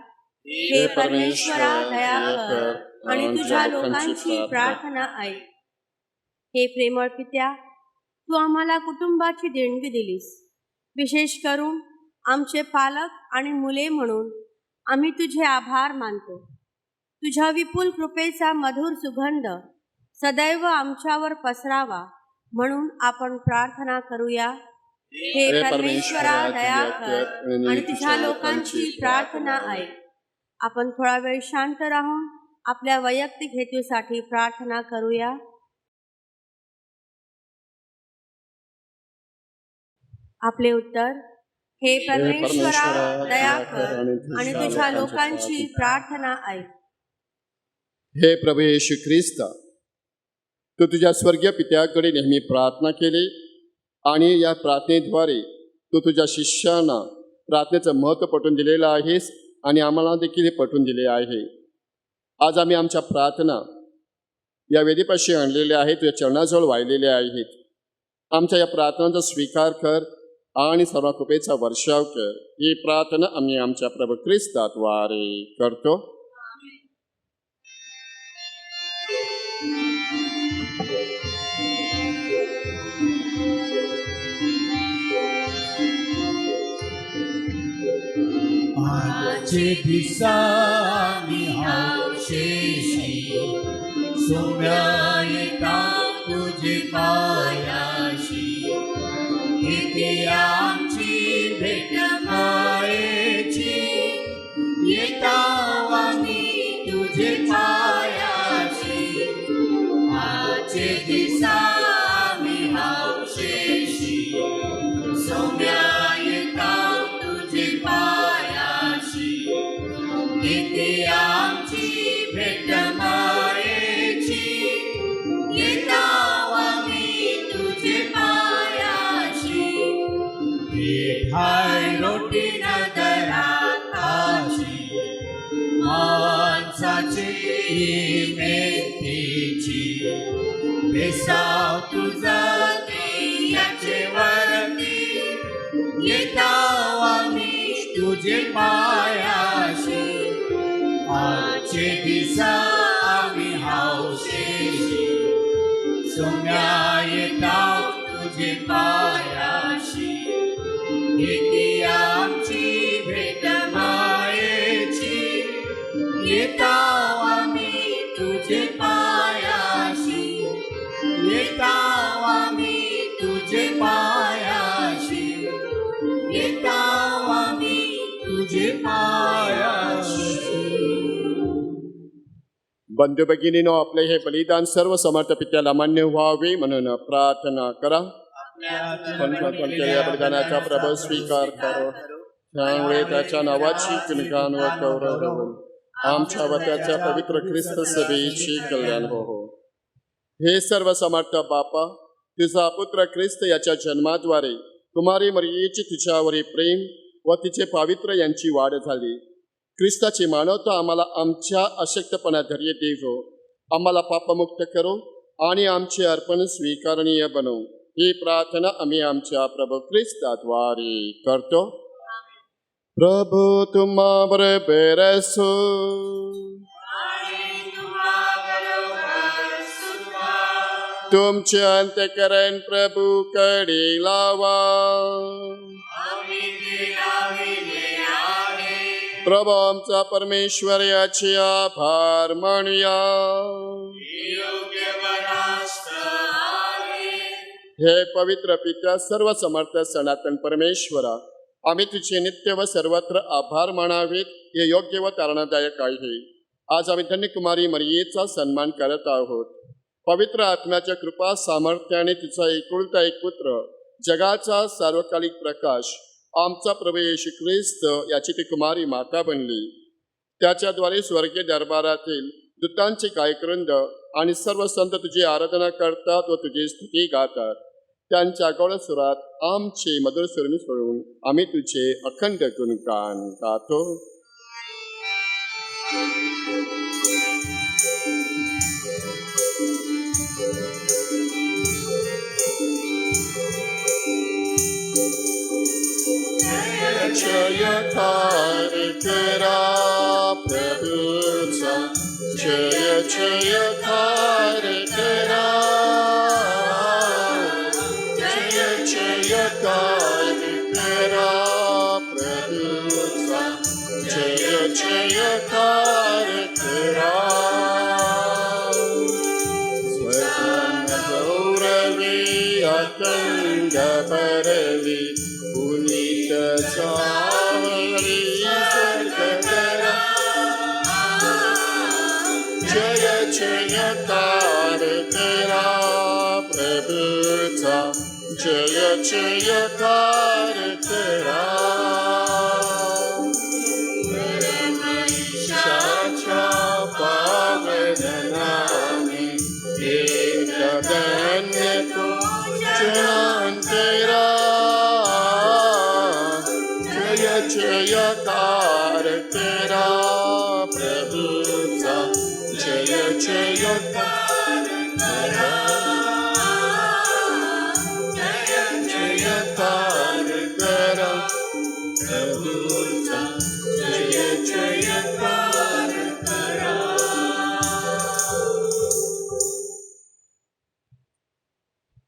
हे परमेश्वरा दया कर आणि तुझ्या लोकांची प्रार्थना ऐक. हे प्रेमळ पित्या, तू आम्हाला कुटुंबाची देणगी दिलीस. विशेष करून आमचे पालक आणि मुले म्हणून आम्ही तुझे आभार मानतो. तुझ्या विपुल कृपेचा मधुर सुगंध सदैव आमच्यावर पसरावा म्हणून आपण प्रार्थना करूया. हे परमेश्वरा दया कर आणि तुझ्या लोकांची प्रार्थना ऐक. आपण थोडा वेळ शांत राहून आपल्या वैयक्तिक हेतूसाठी प्रार्थना करूया. आपले उत्तर, हे परमेश्वरा दया कर आणि तुझ्या लोकांची प्रार्थना ऐक.
हे प्रभू येशू ख्रिस्त, तू तुझ्या स्वर्गीय पित्याकडे नेहमी प्रार्थना केली आणि या प्रार्थनेद्वारे तू तुझ्या शिष्यांना प्रार्थनेचं महत्त्व पटवून दिलेलं आहेस आणि आम्हाला देखील हे पटवून दिले आहे. आज आम्ही आमच्या प्रार्थना या वेदीपाशी आणलेल्या आहेत, तुझ्या चरणाजवळ वाहिलेल्या आहेत. आमच्या या प्रार्थनांचा स्वीकार कर आणि सर्व कृपेचा वर्षाव कर. ही प्रार्थना आम्ही आमच्या प्रभू ख्रिस्ताद्वारे करतो.
आजचे दिसा आम्ही हौशेशी सोम्या येता तुझे पायाशी येते आमची भेट मायेची येता आम्ही तुझे पायाशी आजचे दिसा आम्ही हौशेशी सोम्या येता तुझे पायाशी येते आमची भेट मायेची येता आम्ही तुझे पायाशी हाय रोटी न दराताची माणसाची मेथीची बेसाव तुझा याचे वरती येता आम्ही तुझे पायाशी आजचे दिसा आम्ही हौशेशी सोम्या येता तुझे पायाशी येते आमची भेट मायेची येता आम्ही तुझे पायाशी येता आम्ही तुझे पायाशी येता आम्ही तुझे पायाशी.
बंधू भगिनीनो, आपले हे बलिदान सर्व समर्थ पित्याला मान्य व्हावे म्हणून प्रार्थना करा. पण केलेल्या बलिदानाचा प्रभू स्वीकार करो. त्यामुळे त्याच्या नावाची गुणगान व गौरव होईल. आमच्या व त्याच्या पवित्र ख्रिस्त सभेची कल्याण हो. हे सर्व समर्थ बापा, तुझा पुत्र ख्रिस्त याच्या जन्माद्वारे कुमारी मरियेची तुझ्यावरील प्रेम व तिचे पावित्र्य यांची वाढ झाली. ख्रिस्ताची मानवता आम्हाला आमच्या अशक्तपणा धैर्य देवो. आम्हाला पापमुक्त करो आणि आमचे अर्पण स्वीकारणीय बनवू. ही प्रार्थना आम्ही आमच्या प्रभू ख्रिस्ताद्वारे करतो. प्रभू तुम्हा बरोबर असो. तुमचे अंतःकरण प्रभूकडे लावा. प्रभू आमचा परमेश्वर याचे आभार मानूया. हे पवित्र पित्या, सर्व समर्थ सनातन परमेश्वरा, आम्ही तुझे नित्य व सर्वत्र आभार मानावेत हे योग्य व तारणदायक आहे. आज आम्ही धन्यकुमारी मरियेचा सन्मान करत आहोत. पवित्र आत्म्याच्या कृपा सामर्थ्याने तिचा एकुलता एक पुत्र, जगाचा सार्वकालिक प्रकाश, आमचा प्रभू येशू ख्रिस्त याची ती कुमारी माता बनली. त्याच्याद्वारे स्वर्गीय दरबारातील दूतांचे गायकवृंद आणि सर्व संत तुझी आराधना करतात व तुझी स्तुती गातात. त्यांच्या गौड सुरात आमचे मधुर सूर मिसळून आम्ही तुझे अखंड गुणगान गातो. जयकार करा प्रभूचा, जय जयकार करा. जय जयकार करा प्रभूचा, जय जयकार करा. स्वतः गौरवी अखंड भरली पुनीत सावरी सर्गकरा. जय जयकार करा प्रभूचा, जय जयकार करा. परमेशाच्या पावन नामे एक धन्य पूजन करा. जय जयकार करा प्रभूचा, जय जयकार करा. जय जयकार करा प्रभूचा, जय जयकार करा.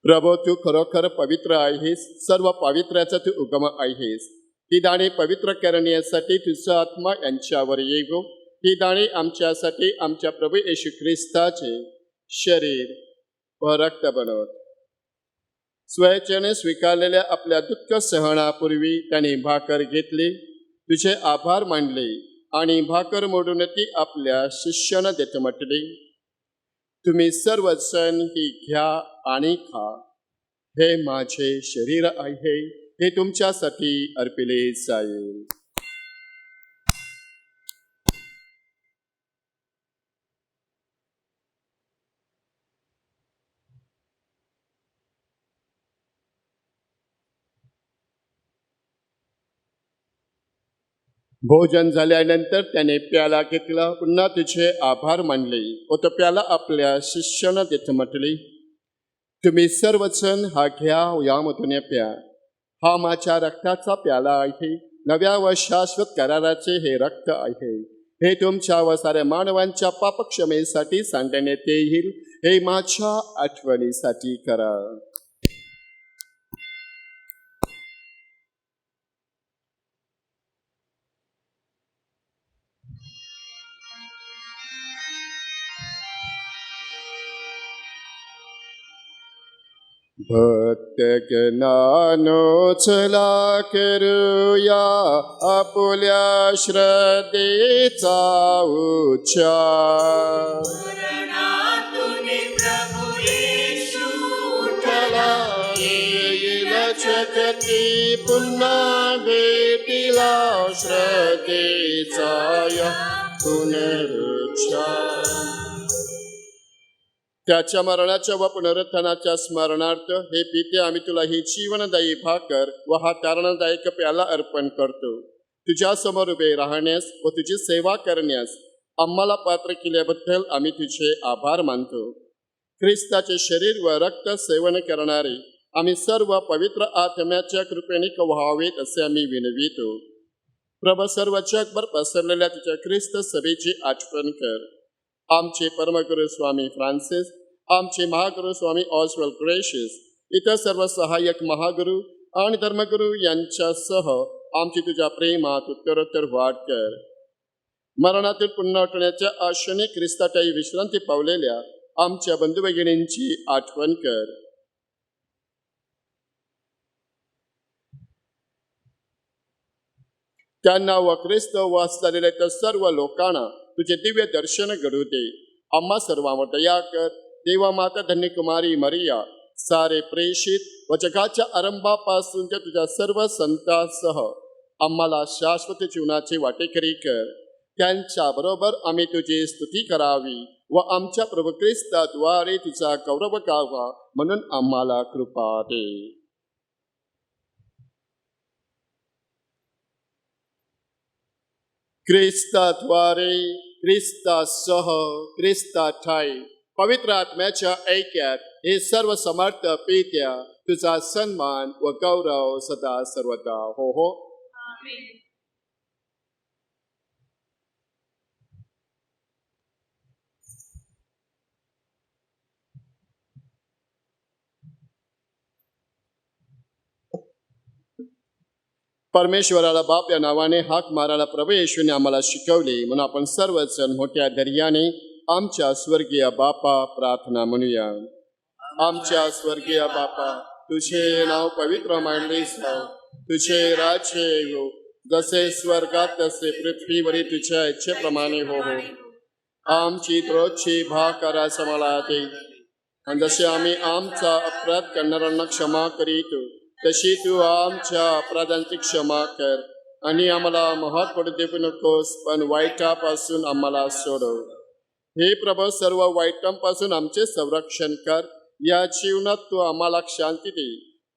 प्रभू, तू खरोखर पवित्र आहेस. सर्व पावित्र्याचा तू उगम आहेस. ही दाणे पवित्र करण्यासाठी तुझा आत्मा यांच्यावर येवो. ही दाणे आमच्यासाठी आमच्या प्रभू येशू ख्रिस्ताचे शरीर व रक्त बनवत. स्वेच्छेने स्वीकारलेल्या आपल्या दुःख सहनापूर्वी त्याने भाकर घेतली, तुझे आभार मानले आणि भाकर मोडून ती आपल्या शिष्यानं देत म्हटली, तुम्ही सर्वजण ही घ्या आणि खा. हे माझे शरीर आहे, हे तुमच्यासाठी अर्पिले जाईल. भोजन झाल्यानंतर त्याने प्याला घेतला, पुन्हा तुझे आभार मानले व तो प्याला आपल्या शिष्यानं देत म्हटले, तुम्ही सर्वजण हा घ्या, यामधून प्या. हा माझ्या रक्ताचा प्याला आहे, नव्या व शाश्वत कराराचे हे रक्त आहे. हे तुमच्या व साऱ्या मानवांच्या पापक्षमेसाठी सांडण्यात येईल. हे माझ्या आठवणीसाठी करा. भक्तगणानो चला करूया आपुल्या श्रद्धेचा उच्चार.
प्रभु येशू
उठला येईल जगती पुन्हा भेटीला श्रद्धेचा या पुनरुच्चार. त्याच्या मरणाच्या व पुनरुत्थानाच्या स्मरणार्थ हे पिते आम्ही तुला ही जीवनदायी भाकर व हा तारणदायक प्याला अर्पण करतो. तुझ्या समोर उभे राहण्यास व तुझी सेवा करण्यास आम्हाला पात्र केल्याबद्दल आम्ही तुझे आभार मानतो. ख्रिस्ताचे शरीर व रक्त सेवन करणारे आम्ही सर्व पवित्र आत्म्याच्या कृपेने व्हावेत असे आम्ही विनवितो. प्रभू, सर्व जगभर पसरलेल्या तुझ्या ख्रिस्त सभेची आठवण कर. आमचे परमगुरू स्वामी फ्रान्सिस, आमचे महागुरू स्वामी ऑस्वेल्ड ग्रेशियस, इतर सर्व सहाय्यक महागुरू आणि धर्मगुरू यांच्यासह आमची तुझ्या प्रेमात उत्तरोत्तर वाढ कर. मरणातील पुन्हा उठण्याच्या आशेने ख्रिस्ताच्याही विश्रांती पावलेल्या आमच्या बंधू भगिनींची आठवण कर. त्यांना व ख्रिस्त वास झालेल्या त्या सर्व लोकांना तुझे दिव्य दर्शन घडू दे. आम्हा सर्वांवर दया कर. देवा माता धन्य कुमारी मरिया, सारे प्रेषित व जगाच्या आरंभापासून त्या तुझ्या सर्व संतांसह आम्हाला शाश्वत जीवनाचे वाटेकरी कर. त्यांच्या बरोबर आम्ही तुझी स्तुती करावी व आमच्या प्रभू ख्रिस्ताद्वारे तुझा गौरव गावा म्हणून आम्हाला कृपा दे. ख्रिस्ताद्वारे, ख्रिस्तासह, ख्रिस्ताठाई पवित्र आत्म्याच्या ऐक्यात हे सर्व समर्थ पित्या तुझा सन्मान व गौरव सदा सर्वदा हो हो. परमेश्वराला बाप या नावाने हाक मारायला प्रभू येशूने आम्हाला शिकवले, म्हणून आपण सर्वजण मोठ्या धैर्याने आमच्या स्वर्गीय बापा प्रार्थना म्हणूया. आमच्या स्वर्गीय बापा, तुझे नाव पवित्र मानले जाओ, तुझे राज्य येवो, जसे स्वर्गात तसे पृथ्वीवरील तुझ्या इच्छेप्रमाणे हो हो. आमची रोजची भाकर आज आम्हाला दे, आणि जसे आम्ही आमचा अपराध करणाऱ्यांना क्षमा करीतो तशी तू आमच्या अपराधांची क्षमा कर. आणि आम्हाला महाग पडू देऊ नकोस, पण वाईटापासून आम्हाला सोडव. हे प्रभू, सर्व वाईटांपासून आमचे संरक्षण कर. या जीवनात तू आम्हाला शांती दे.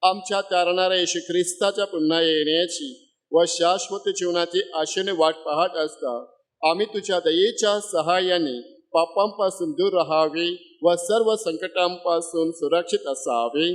आमच्या तारणाऱ्या येशू ख्रिस्ताच्या पुन्हा येण्याची व शाश्वत जीवनाची आशेने वाट पाहत असता आम्ही तुझ्या दयेच्या सहाय्याने पापांपासून दूर राहावे व सर्व संकटांपासून सुरक्षित असावे.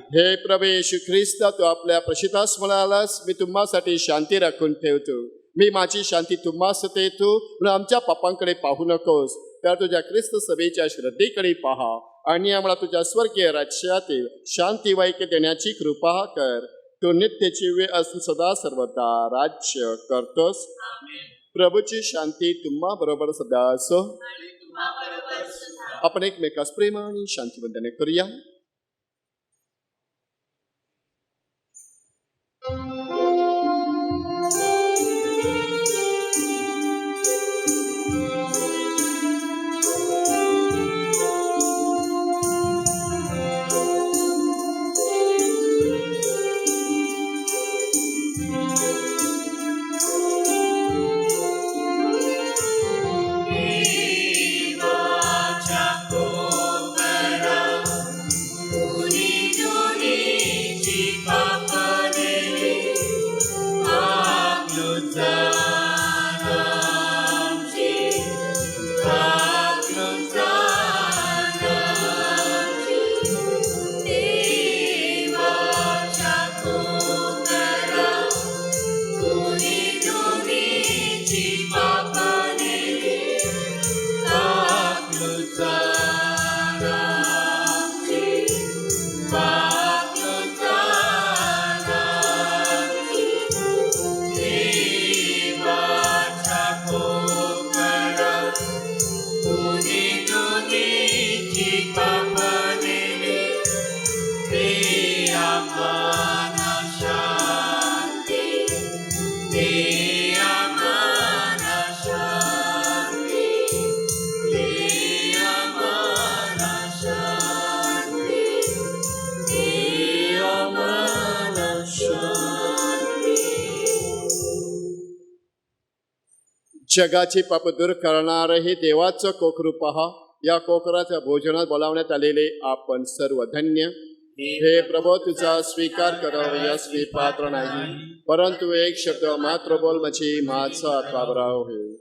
हे प्रभू येशू ख्रिस्त, तू आपल्या प्रसिद्धास म्हणालास, मी तुम्हासाठी शांती राखून ठेवतो, मी माझी शांती तुम्हास देतो. म्हणून आमच्या पापांकडे पाहू नकोस, तर तुझ्या ख्रिस्त सभेच्या श्रद्धेकडे पहा आणि आम्हाला तुझ्या स्वर्गीय राज्यातील शांती वाईक देण्याची कृपा कर. तू नित्यची वेळ असून सदा सर्वदा राज्य करतोस. प्रभूची शांती तुम्हा बरोबर सदा असो. आपण एकमेकास प्रेम आणि शांतीवंदने करूया. जगाची पाप दूर करणारे हे देवाचं कोकरू पहा. या कोकराच्या भोजनात बोलावण्यात आलेले आपण सर्व धन्य. हे प्रभू तुझा स्वीकार करावा यास मी पात्र नाही, परंतु एक शब्द मात्र बोल म्हणजे माझा आत्मा बरा होईल.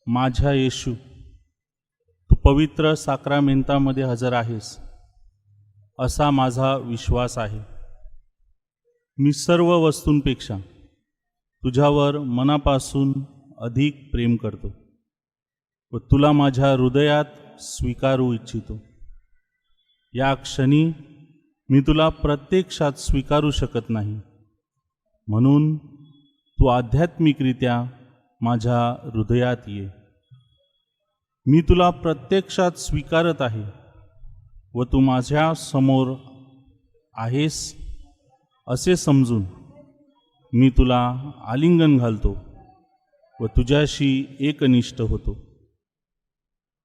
माझ्या येशू, तू पवित्र साक्रामेंतामध्ये हजर आहेस असा माझा विश्वास आहे. मी सर्व वस्तूंपेक्षा तुझ्यावर मनापासून अधिक प्रेम करतो व तुला माझ्या हृदयात स्वीकारू इच्छितो. या क्षणी मी तुला प्रत्यक्षात स्वीकारू शकत नाही, म्हणून तू आध्यात्मिकरित्या माझ्या हृदयात ये. मी तुला प्रत्यक्षात स्वीकारत आहे व तू माझ्या समोर आहेस असे समजून मी तुला आलिंगन घालतो व तुझ्याशी एकनिष्ठ होतो.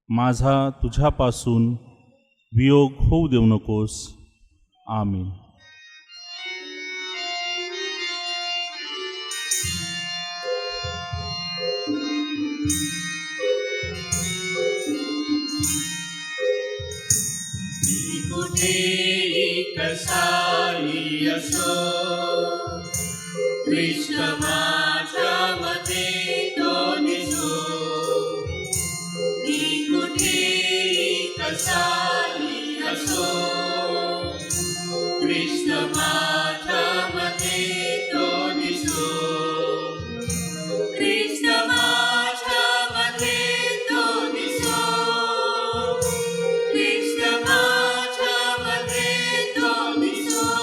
माझा तुझ्यापासून वियोग होऊ देऊ नकोस. आमीन.
कसाही असो, कृष्ण माझ्यामध्ये तो दिसो. मी कुठेही कसाही असो, कृष्ण माझ्यामध्ये तो दिसो. कृष्ण माझ्यामध्ये तो दिसो. कृष्ण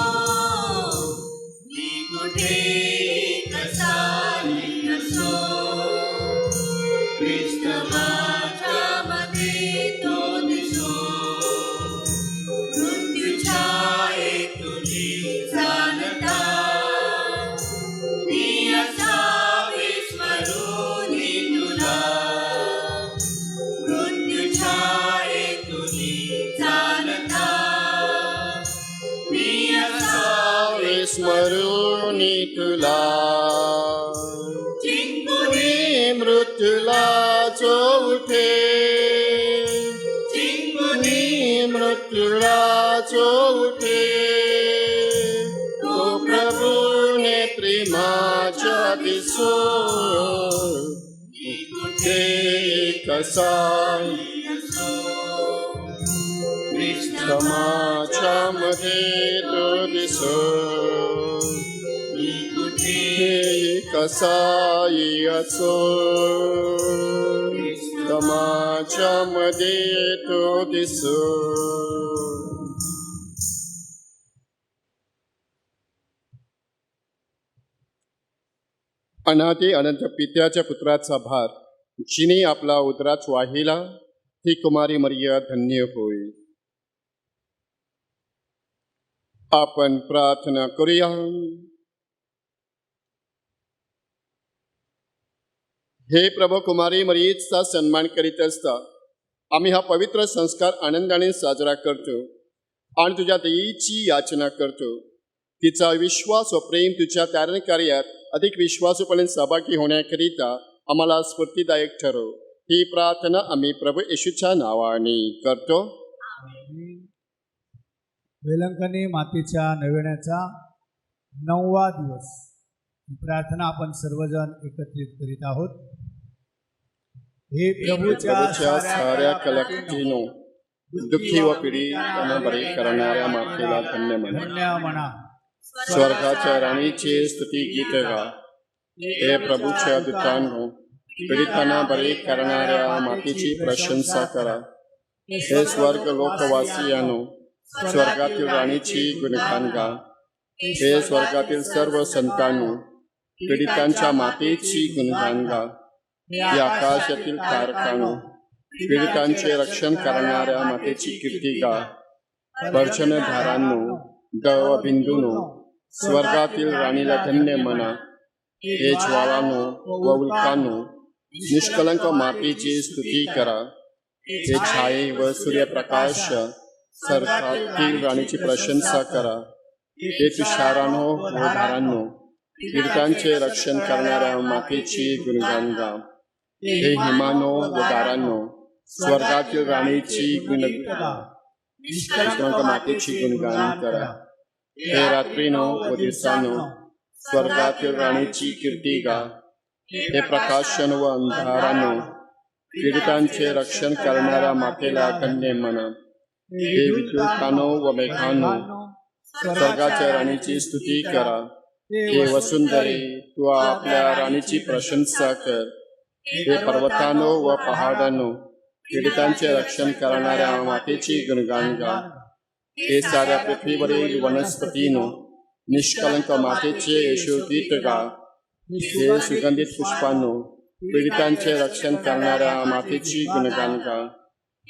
स्मरुनी तुला चिंकुनी मृत्यूला जो उठे. मृत्युराजो उठे तो प्रभू नेत्री माझ्या दिसो कुठे कसा समाच्या मध्ये तो दिसो कुठे कसाही असो समाच्या मध्ये तो दिसो. अनादी अनंत पित्याच्या पुत्राचा भार जिने आपला उदरात वाहिला ती कुमारी मरिया धन्य होय. आपण प्रार्थना करूया. हे प्रभू, कुमारी मरियेचा सन्मान करीत असता आम्ही हा पवित्र संस्कार आनंदाने साजरा करतो आणि तुझ्या दयेची याचना करतो. तिचा विश्वास व प्रेम तुझ्या तारण कार्यात अधिक विश्वासूपणे सहभागी होण्याकरिता आम्हाला स्फूर्तिदायक ठरव. ही प्रार्थना आम्ही प्रभू येशूच्या नावाने करतो.
वेलंकनी मातेच्या नवेण्याचा 9वा दिवस ही प्रार्थना आपण सर्वजण एकत्रित करीत आहोत. हे
प्रभूच्या साऱ्या कलकतीनो दुःखी व पीडितांना बरे करणाऱ्या मातेला धन्य म्हणा. स्वर्गाच्या राणीची स्तुती गीत गा. हे प्रभूच्या दूतांनो पीडितांना बरे करणाऱ्या मातेची प्रशंसा करा. हे स्वर्ग लोकवासियांनो स्वर्गातील राणीची गुणगान गा. हे स्वर्गातील सर्व संतांनो पीडितांच्या मातेची गुणगान गा. हे आकाशातील तारकांनो पीडितांचे रक्षण करणाऱ्या मातेची कीर्ती गा. पर्जन्यधारांनो दवबिंदूनो स्वर्गातील राणीला धन्य म्हणा. हे ज्वालांनो व उल्कांनो निष्कलंक मातेची स्तुती करा. हे छाये व सूर्यप्रकाश स्वर्गातील राणीची प्रशंसा करा. हे तुषारांनो व धारांनो पीडितांचे रक्षण करणाऱ्या मातेची गुणगान गा. हे हिमानो व दारांनो स्वर्गातील राणीची गुणगान मातेची गुणगान करा. हे रात्रीनो व दिवसानो स्वर्गातील राणीची कीर्ती गा. हे प्रकाशन व अंधारांनो पीडितांचे रक्षण करणाऱ्या मातेला धन्य म्हणा. हे विद्युतानो व मेघांनो स्वर्गाच्या राणीची स्तुती करा. हे वसुंधरे तू आपल्या राणीची प्रशंसा कर. हे पर्वतानो व पहाडांनो पीडितांचे रक्षण करणाऱ्या मातेची गुणगान गा. हे साऱ्या पृथ्वीवरील वनस्पतीनो निष्कलंक मातेचे यशोगीत गा. हे सुगंधित पुष्पांनो पीडितांचे रक्षण करणाऱ्या मातेची गुणगान गा.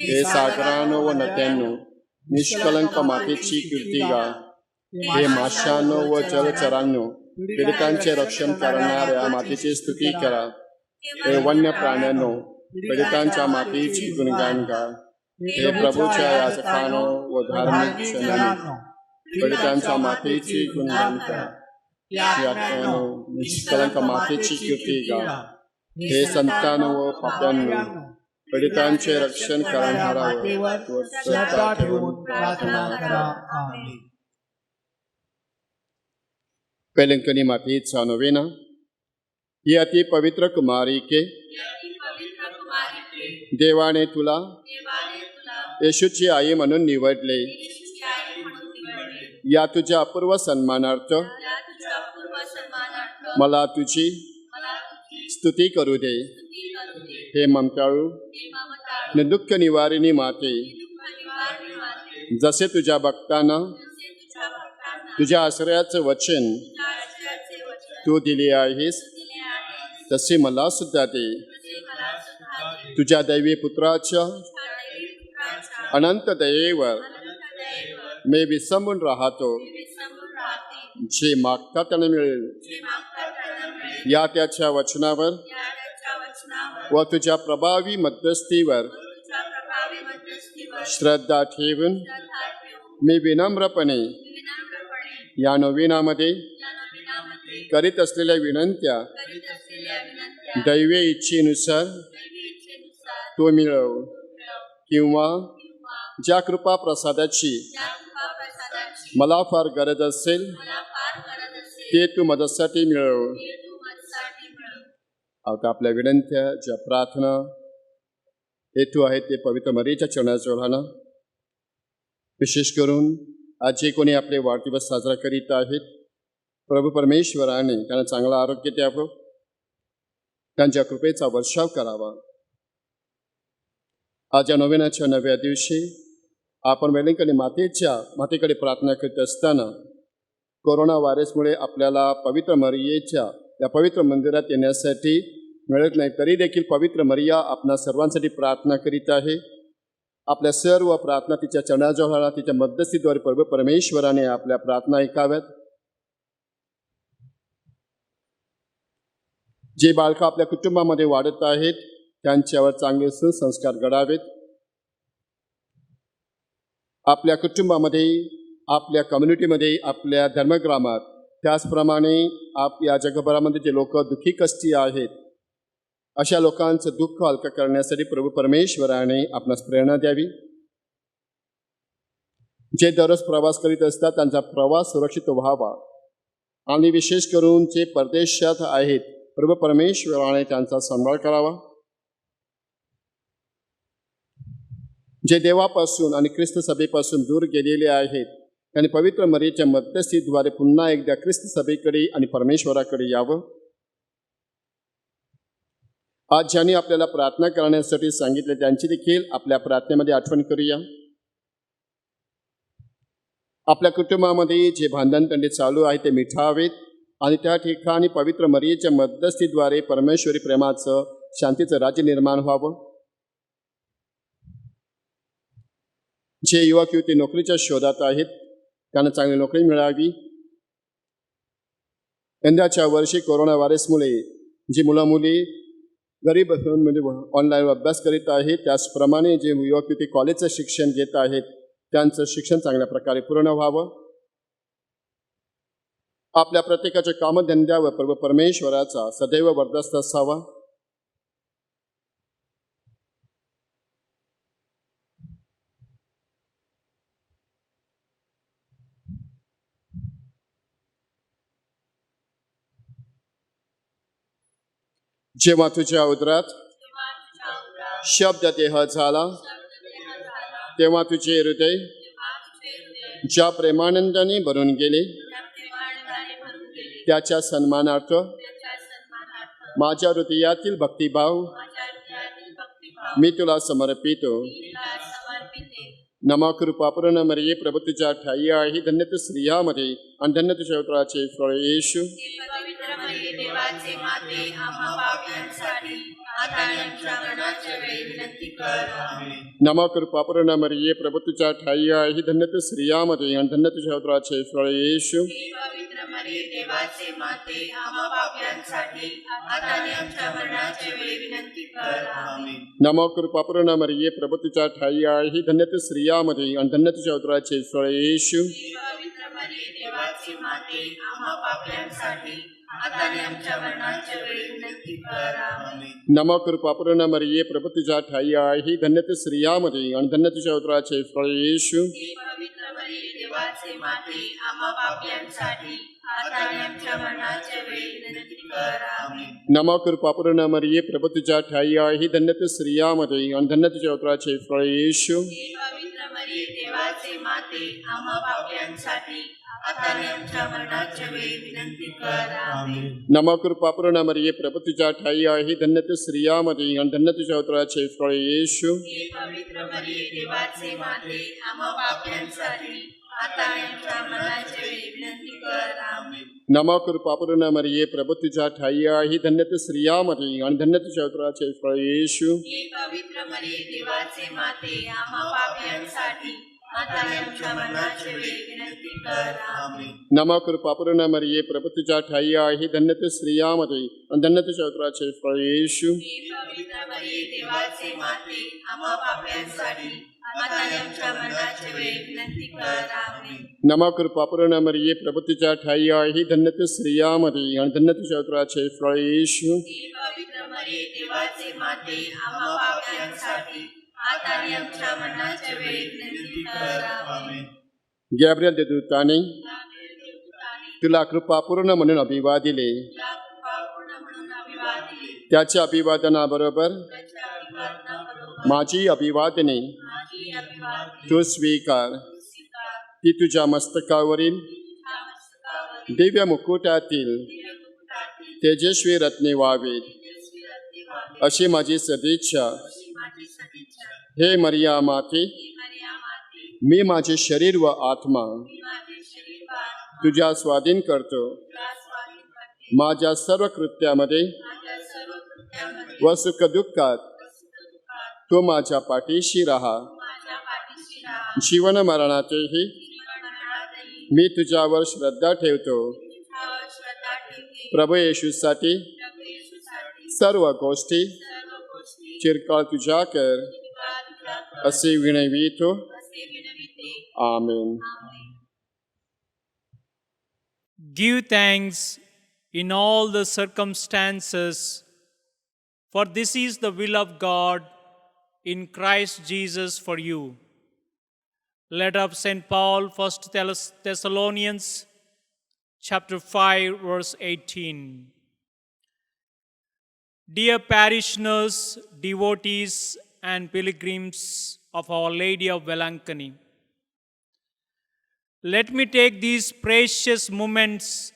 हे सागरांनो व नद्यांनो निष्कलंक मातेची कीर्ती गा. हे माशांनो व जलचरांनो पीडितांचे रक्षण करणाऱ्या मातेची स्तुती करा. हे वन्य प्राण्यांनो पीडितांच्या मातेची गुणगान गा. हे प्रभूच्या याचकांनो व धार्मिक जनांनो पीडितांच्या मातेची गुणगान करा. यातनो निष्कलंक मातेची कीर्ती गा. हे संतांनो व पाप्यांनो पीडितांचे रक्षण करणारा श्रद्धा ठेवून प्रार्थना करा. वेलंकनी मातेचा नोवेना. ही अति पवित्र कुमारी के देवाने तुला येशूची आई म्हणून निवडले. या तुझ्या अपूर्व सन्मानार्थ मला तुझी स्तुती करू दे. हे ममताळू न दुःख निवारिणी माते, जसे तुझ्या भक्तांना तुझ्या आश्रयाचं वचन तू दिले आहेस तसे मला सुद्धा दे. तुझ्या दैवी पुत्राच्या अनंत दयेवर मी विसंबून राहतो. जे मागता त्यांना मिळेल या त्याच्या वचनावर व तुझ्या प्रभावी मध्यस्थीवर श्रद्धा ठेवून मी विनम्रपणे या नवीनामध्ये करीत असलेल्या विनंत्या दैवी इच्छेनुसार तो मिळव किंवा ज्या कृपा प्रसादाची
ज्या कृपाप्रसादाची
मला फार गरज असेल
मला फार गरज असेल
ते तू मदतसाठी मिळव.
ते तू माझ्यासाठी मिळव.
आता आपल्या विनंत्या ज्या प्रार्थना हेतू आहेत ते पवित्र मरीच्या चरणाजवळ आणा. विशेष करून आज जे कोणी आपले वाढदिवस साजरा करीत आहेत, प्रभू परमेश्वराने त्यांना चांगलं आरोग्य द्यावं, त्यांच्या कृपेचा वर्षाव करावा. आज या नोवेनाच्या नव्या दिवशी आपण वेलिंगकडे मातेकडे प्रार्थना करीत असताना कोरोना व्हायरसमुळे आपल्याला पवित्र मरियेच्या या पवित्र मंदिरात येण्यासाठी मिळत नाही, तरी देखील पवित्र मरिया आपणा सर्वांसाठी प्रार्थना करीत आहे. आपल्या सर्व प्रार्थना तिच्या चरणाजवळ, तिच्या मध्यस्थीद्वारे प्रभू परमेश्वराने आपल्या प्रार्थना ऐकाव्यात. जे बालकं आपल्या कुटुंबामध्ये वाढत आहेत त्यांच्यावर चांगले सुसंस्कार घडावेत. आपल्या कुटुंबामध्ये, आपल्या कम्युनिटीमध्ये, आपल्या धर्मग्रामात, त्याचप्रमाणे या जगभरामध्ये जे लोक दुःखी कष्टी आहेत अशा लोकांचं दुःख हलकं करण्यासाठी प्रभू परमेश्वराने आपणास प्रेरणा द्यावी. जे दररोज प्रवास करीत असतात त्यांचा प्रवास सुरक्षित व्हावा आणि विशेष करून जे परदेशात आहेत प्रभू परमेश्वराने त्यांचा सांभाळ करावा. जे देवापासून आणि ख्रिस्त सभेपासून दूर गेलेले आहेत त्यांनी पवित्र मरियेच्या मध्यस्थीद्वारे पुन्हा एकदा ख्रिस्त सभेकडे आणि परमेश्वराकडे यावं. आज ज्यांनी आपल्याला प्रार्थना करण्यासाठी सांगितले त्यांची देखील आपल्या प्रार्थनेमध्ये आठवण करूया. आपल्या कुटुंबामध्ये जे भांडणतंडे चालू आहे ते मिटावेत आणि त्या ठिकाणी पवित्र मरियेच्या मध्यस्थीद्वारे परमेश्वरी प्रेमाचं, शांतीचं राज्य निर्माण व्हावं. जे युवक युवती नोकरीच्या शोधात आहेत त्यांना चांगली नोकरी मिळावी. यंदाच्या वर्षी कोरोना व्हायरसमुळे जी मुलं मुली गरीब असून म्हणजे ऑनलाईन अभ्यास करीत आहेत, त्याचप्रमाणे जे युवक युवती कॉलेजचं शिक्षण घेत आहेत त्यांचं शिक्षण चांगल्या प्रकारे पूर्ण व्हावं. आपल्या प्रत्येकाच्या कामधंद्यावर प्रभू परमेश्वराचा सदैव वर्दस्त असावा. जेव्हा तुझ्या उदरात शब्द देह झाला तेव्हा तुझे हृदय ज्या प्रेमानंदाने भरून गेले त्याच्या सन्मानार्थ माझ्या हृदयातील भक्तिभाव मी तुला समर्पितो. नमा कृपापूर्ण मरिये, प्रभू तुझ्या ठाई आहे, धन्य तू स्त्रियामध्ये आणि धन्य तुझ्या उदराचे फळ येशू.
पवित्र मरिये, देवाचे माते, आम्हा पापियांसाठी आता आणि आमच्या मरणाच्या वेळी विनंती कर. आमेन.
नमा कृपापूर्ण मरिये, प्रभू तुझ्या ठाई आहे, धन्य तू स्त्रियामध्ये आणि धन्य तुझ्या उदराचे फळ येशू.
पवित्र मरिये, देवाचे माते, आम्हा पापियांसाठी आता आणि आमच्या मरणाच्या वेळी विनंती कर. आमेन.
नमा कृपापूर्ण मरिये, प्रभू तुझ्या ठाई आहे, धन्य तू स्त्रियामध्ये आणि धन्य तुझ्या उदराचे फळ येशू.
पवित्र मरिये, देवाचे माते, आम्हा पापियांसाठी आता आणि आमच्या मरणाच्या वेळी विनंती कर. आमेन.
नमा कृपापूर्ण मरिये, प्रभू तुझ्या ठाई आहे, धन्य तू स्त्रियामध्ये आणि धन्य तुझ्या उदराचे फळ येशू.
पवित्र मरिये, देवाचे माते, आम्हा पापियांसाठी आता आणि आमच्या मरणाच्या वेळी विनंती कर. आमेन.
नमा कृपापूर्ण मरिये, प्रभू तुझ्या ठाई आहे, धन्य तू स्त्रियामध्ये आणि धन्य तुझ्या उदराचे फळ येशू.
पवित्र मरिये, देवाचे माते, आम्हा पापियांसाठी आता आणि आमच्या मरणाच्या वेळी विनंती कर. आमेन.
नमा कृपापूर्ण मरिये, प्रभू तुझ्या ठाई आहे, धन्य तू स्त्रियामध्ये आणि धन्य तुझ्या उदराचे फळ येशू.
पवित्र मरिये, देवाचे माते, आम्हा पापियांसाठी आता आणि आमच्या मरणाच्या वेळी विनंती कर. आमेन.
नमा कृपापूर्ण मरिये, प्रभू तुझ्या ठाई आहे, धन्य तू स्त्रियामध्ये आणि धन्य तुझ्या उदराचे फळ येशू.
पवित्र मरिये, देवाचे माते, आम्हा पापियांसाठी आता आणि आमच्या मरणाच्या वेळी विनंती कर. आमेन.
नमा कृपापूर्ण मरिये, प्रभू तुझ्या ठाई आहे, धन्य तू स्त्रियामध्ये आणि धन्य तुझ्या उदराचे फळ येशू.
पवित्र मरिये, देवाचे माते, आम्हा पापियांसाठी आता आणि आमच्या मरणाच्या वेळी विनंती कर. आमेन.
नमा कृपापूर्ण मरिये, प्रभू तुझ्या ठाई आहे, धन्य तू स्त्रियामध्ये आणि धन्य तुझ्या उदराचे फळ येशू.
पवित्र मरिये, देवाचे माते, आम्हा पापियांसाठी
आता आणि आमच्या मरणाच्या वेळी विनंती कर. आमेन.
गॅब्रिएल देवदूताने तुला कृपापूर्ण म्हणून अभिवादिले.
तुला कृपापूर्ण म्हणून अभिवादिले.
त्याच्या अभिवादनाबरोबर
त्याच्या अभिवादनाबरोबर
माझी अभिवादने
माझी अभिवादने
तू स्वीकार.
स्वीकार.
ती तुझ्या मस्तकावरील
तुझ्या मस्तकावरील
दिव्य मुकुटातील
दिव्य मुकुटातील
तेजस्वी रत्ने व्हावीत
तेजस्वी रत्ने व्हावे,
अशी माझी सदिच्छा.
अशी माझी सदिच्छा.
हे मरिया माते,
ही मरिया माते,
मी माझे शरीर व आत्मा
मी माझे शरीर व आत्मा
तुझ्या स्वाधीन करतो.
तुला स्वाधीन करते.
माझ्या सर्व कृत्यामध्ये
माझ्या सर्व कृत्यामध्ये
व सुखदुःखात
सुखदुःखात
तू माझ्या पाठीशी राहा.
माझ्या पाठीशी राहा.
जीवन मरणाचेही
जीवनमरणातही
मी तुझ्यावर श्रद्धा ठेवतो.
तुझ्यावर श्रद्धा ठेवते.
प्रभू येशूसाठी
प्रभू येशूसाठी
सर्व गोष्टी
सर्व गोष्टी
चिरकाळ तुझ्या कर
तुला तुला कर
असे विनवितो.
असे विनविते.
आमेन.
आमेन.
Give thanks in all the circumstances, for this is the will of God in Christ Jesus for you. Letter of St. Paul, 1 Thessalonians chapter 5, verse 18. Dear parishioners, devotees, and pilgrims of Our Lady of Velankani, let me take these precious moments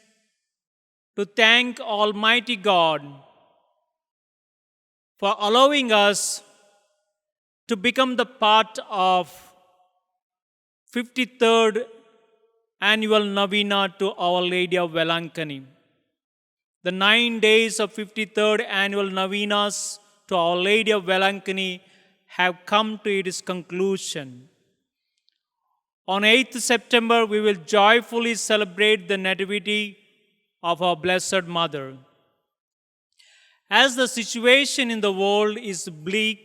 to thank Almighty God for allowing us to become the part of 53rd annual Novena to Our Lady of Velankani. The 9 days of 53rd annual Novenas to Our Lady of Velankani have come to its conclusion. On 8th September, we will joyfully celebrate the Nativity of our Blessed Mother. As the situation in the world is bleak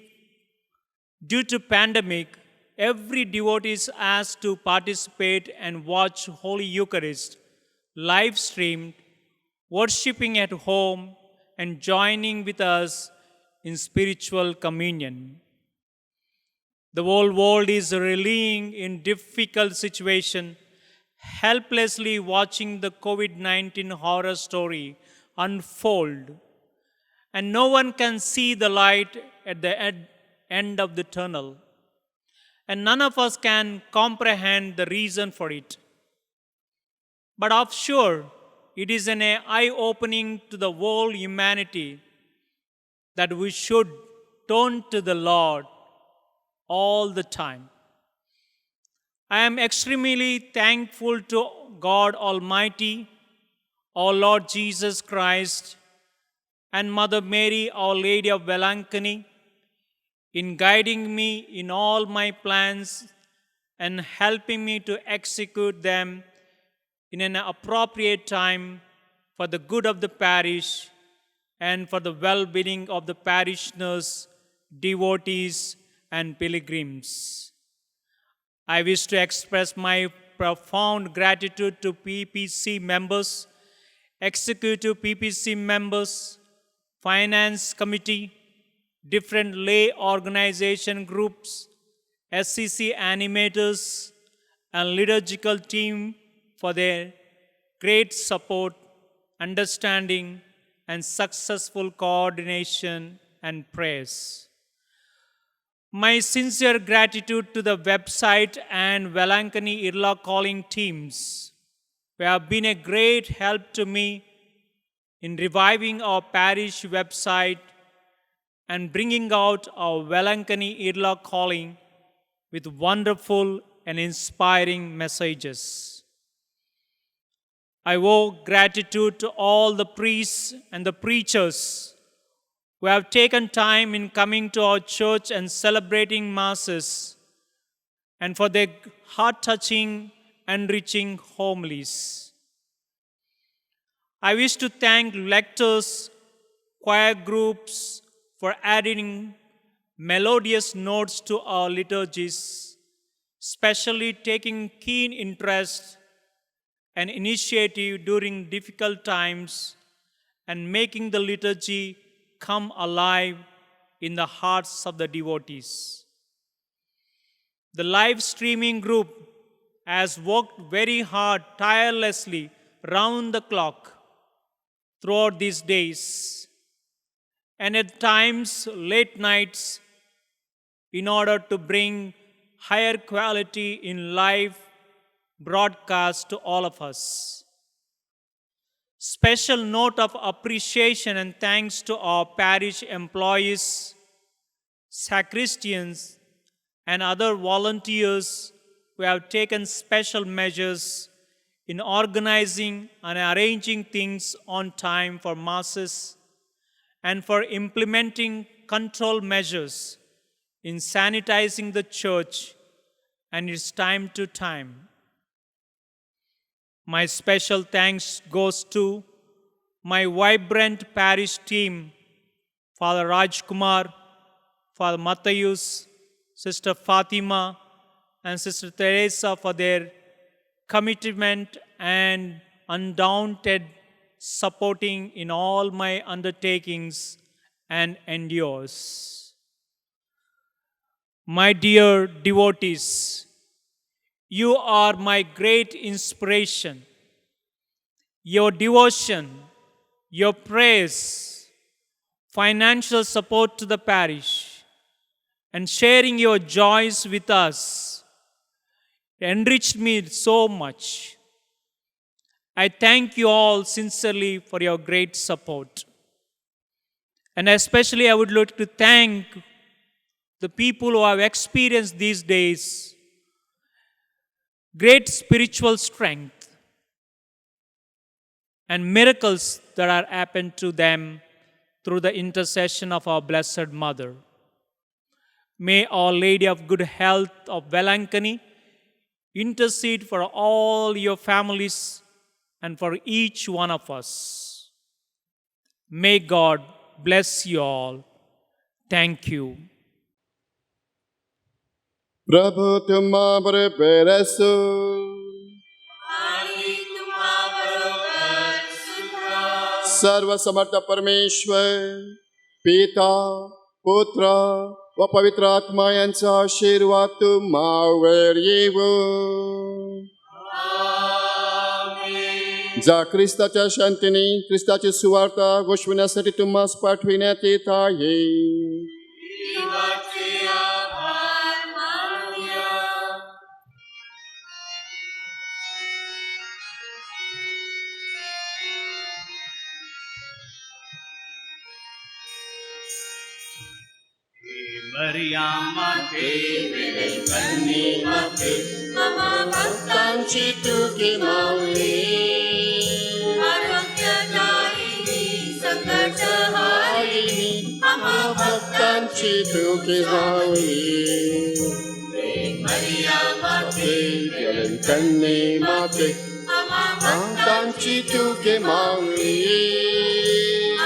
due to pandemic, every devotee is asked to participate and watch Holy Eucharist, live streamed, worshipping at home, and joining with us in spiritual communion. The whole world is reeling in difficult situation, helplessly watching the COVID-19 horror story unfold, and no one can see the light at the end of the tunnel, and none of us can comprehend the reason for it. But of sure, it is an eye-opening to the whole humanity that we should turn to the Lord all the time. I am extremely thankful to God Almighty, our Lord Jesus Christ, and Mother Mary, Our Lady of Velankani, in guiding me in all my plans and helping me to execute them in an appropriate time for the good of the parish and for the well-being of the parishioners, devotees, and pilgrims. I wish to express my profound gratitude to PPC members, executive PPC members, finance committee, different lay organization groups, SCC animators, and liturgical team for their great support, understanding, and successful coordination and prayers. My sincere gratitude to the website and Velankani Irla calling teams, who have been a great help to me in reviving our parish website and bringing out our Velankani Irla calling with wonderful and inspiring messages. I owe gratitude to all the priests and the preachers who have taken time in coming to our church and celebrating masses, and for their heart-touching, enriching homilies. I wish to thank lectors, choir groups for adding melodious notes to our liturgies, especially taking keen interest and initiative during difficult times and making the liturgy come alive in the hearts of the devotees. The live streaming group has worked very hard, tirelessly, round the clock throughout these days, and at times late nights, in order to bring higher quality in live broadcast to all of us. Special note of appreciation and thanks to our parish employees, sacristians, and other volunteers who have taken special measures in organizing and arranging things on time for masses and for implementing control measures in sanitizing the church and its time to time. My special thanks goes to my vibrant parish team, Father Rajkumar, Father Matthias, Sister Fatima, and Sister Teresa for their commitment and undaunted supporting in all my undertakings and endeavors. My dear devotees, you are my great inspiration. Your devotion, your praise, financial support to the parish, and sharing your joys with us enriched me so much. I thank you all sincerely for your great support. And especially I would like to thank the people who have experienced these days great spiritual strength and miracles that are happened to them through the intercession of our Blessed Mother. May Our Lady of Good Health of Velankani intercede for all your families and for each one of us. May God bless you all. Thank you.
प्रभु तुम्हावर बेरसो
आणि तुम्हाबरोबर सुद्धा
सर्व समर्थ परमेश्वर पिता पुत्र व पवित्र आत्मा यांचा आशीर्वाद तुम्हावर येवो. जा ख्रिस्ताच्या शांतीने ख्रिस्ताची सुवार्ता घोषविण्यासाठी तुम्हास पाठविण्यात येत आहे.
देवाचे आभार मानूया.
मरियामाते
कन्येमाते मम भक्तांची तुके माऊली. आरोग्यदायिनी संकटहारिणी मम
भक्तांची तुके माऊली.
मरियामाते
कन्ये माते
मम
भक्तांची तुके माऊली.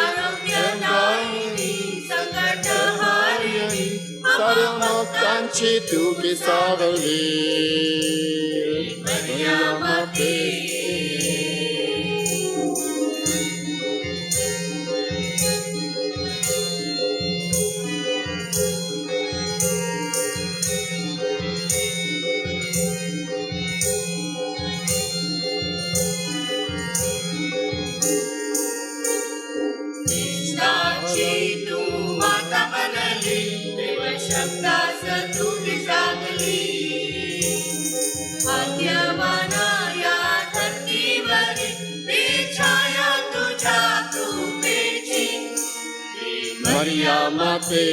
आरोग्यदायिनी संकटहारिणी
सर्व भक्तांची तुके सावली.
मरियामाते कृष्णाची तू माता बनली, देव शब्दास तू जागली. भाग्यवाना या धरतीवरी ते छाया तुझ्या कृपेची.
मरियामाते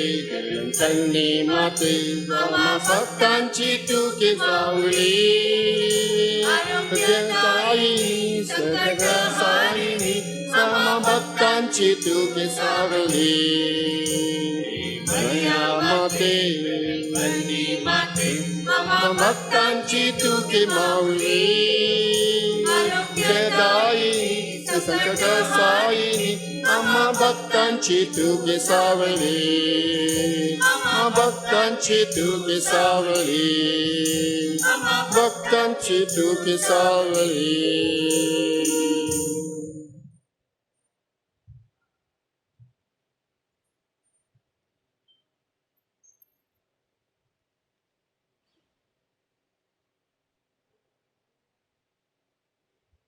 कन्ये माते मम भक्तांची तुके सावली. आरोग्यदायिनी संकटहारिणी सर्व भक्तांची तुके सावली. मरियामाते
माते
मम भक्तांची तुके माऊली. आरोग्यदायिनी संकटहारिणी मम भक्तांची तुके सावली. मम भक्तांची तुके सावली. भक्तांची तुके सावली.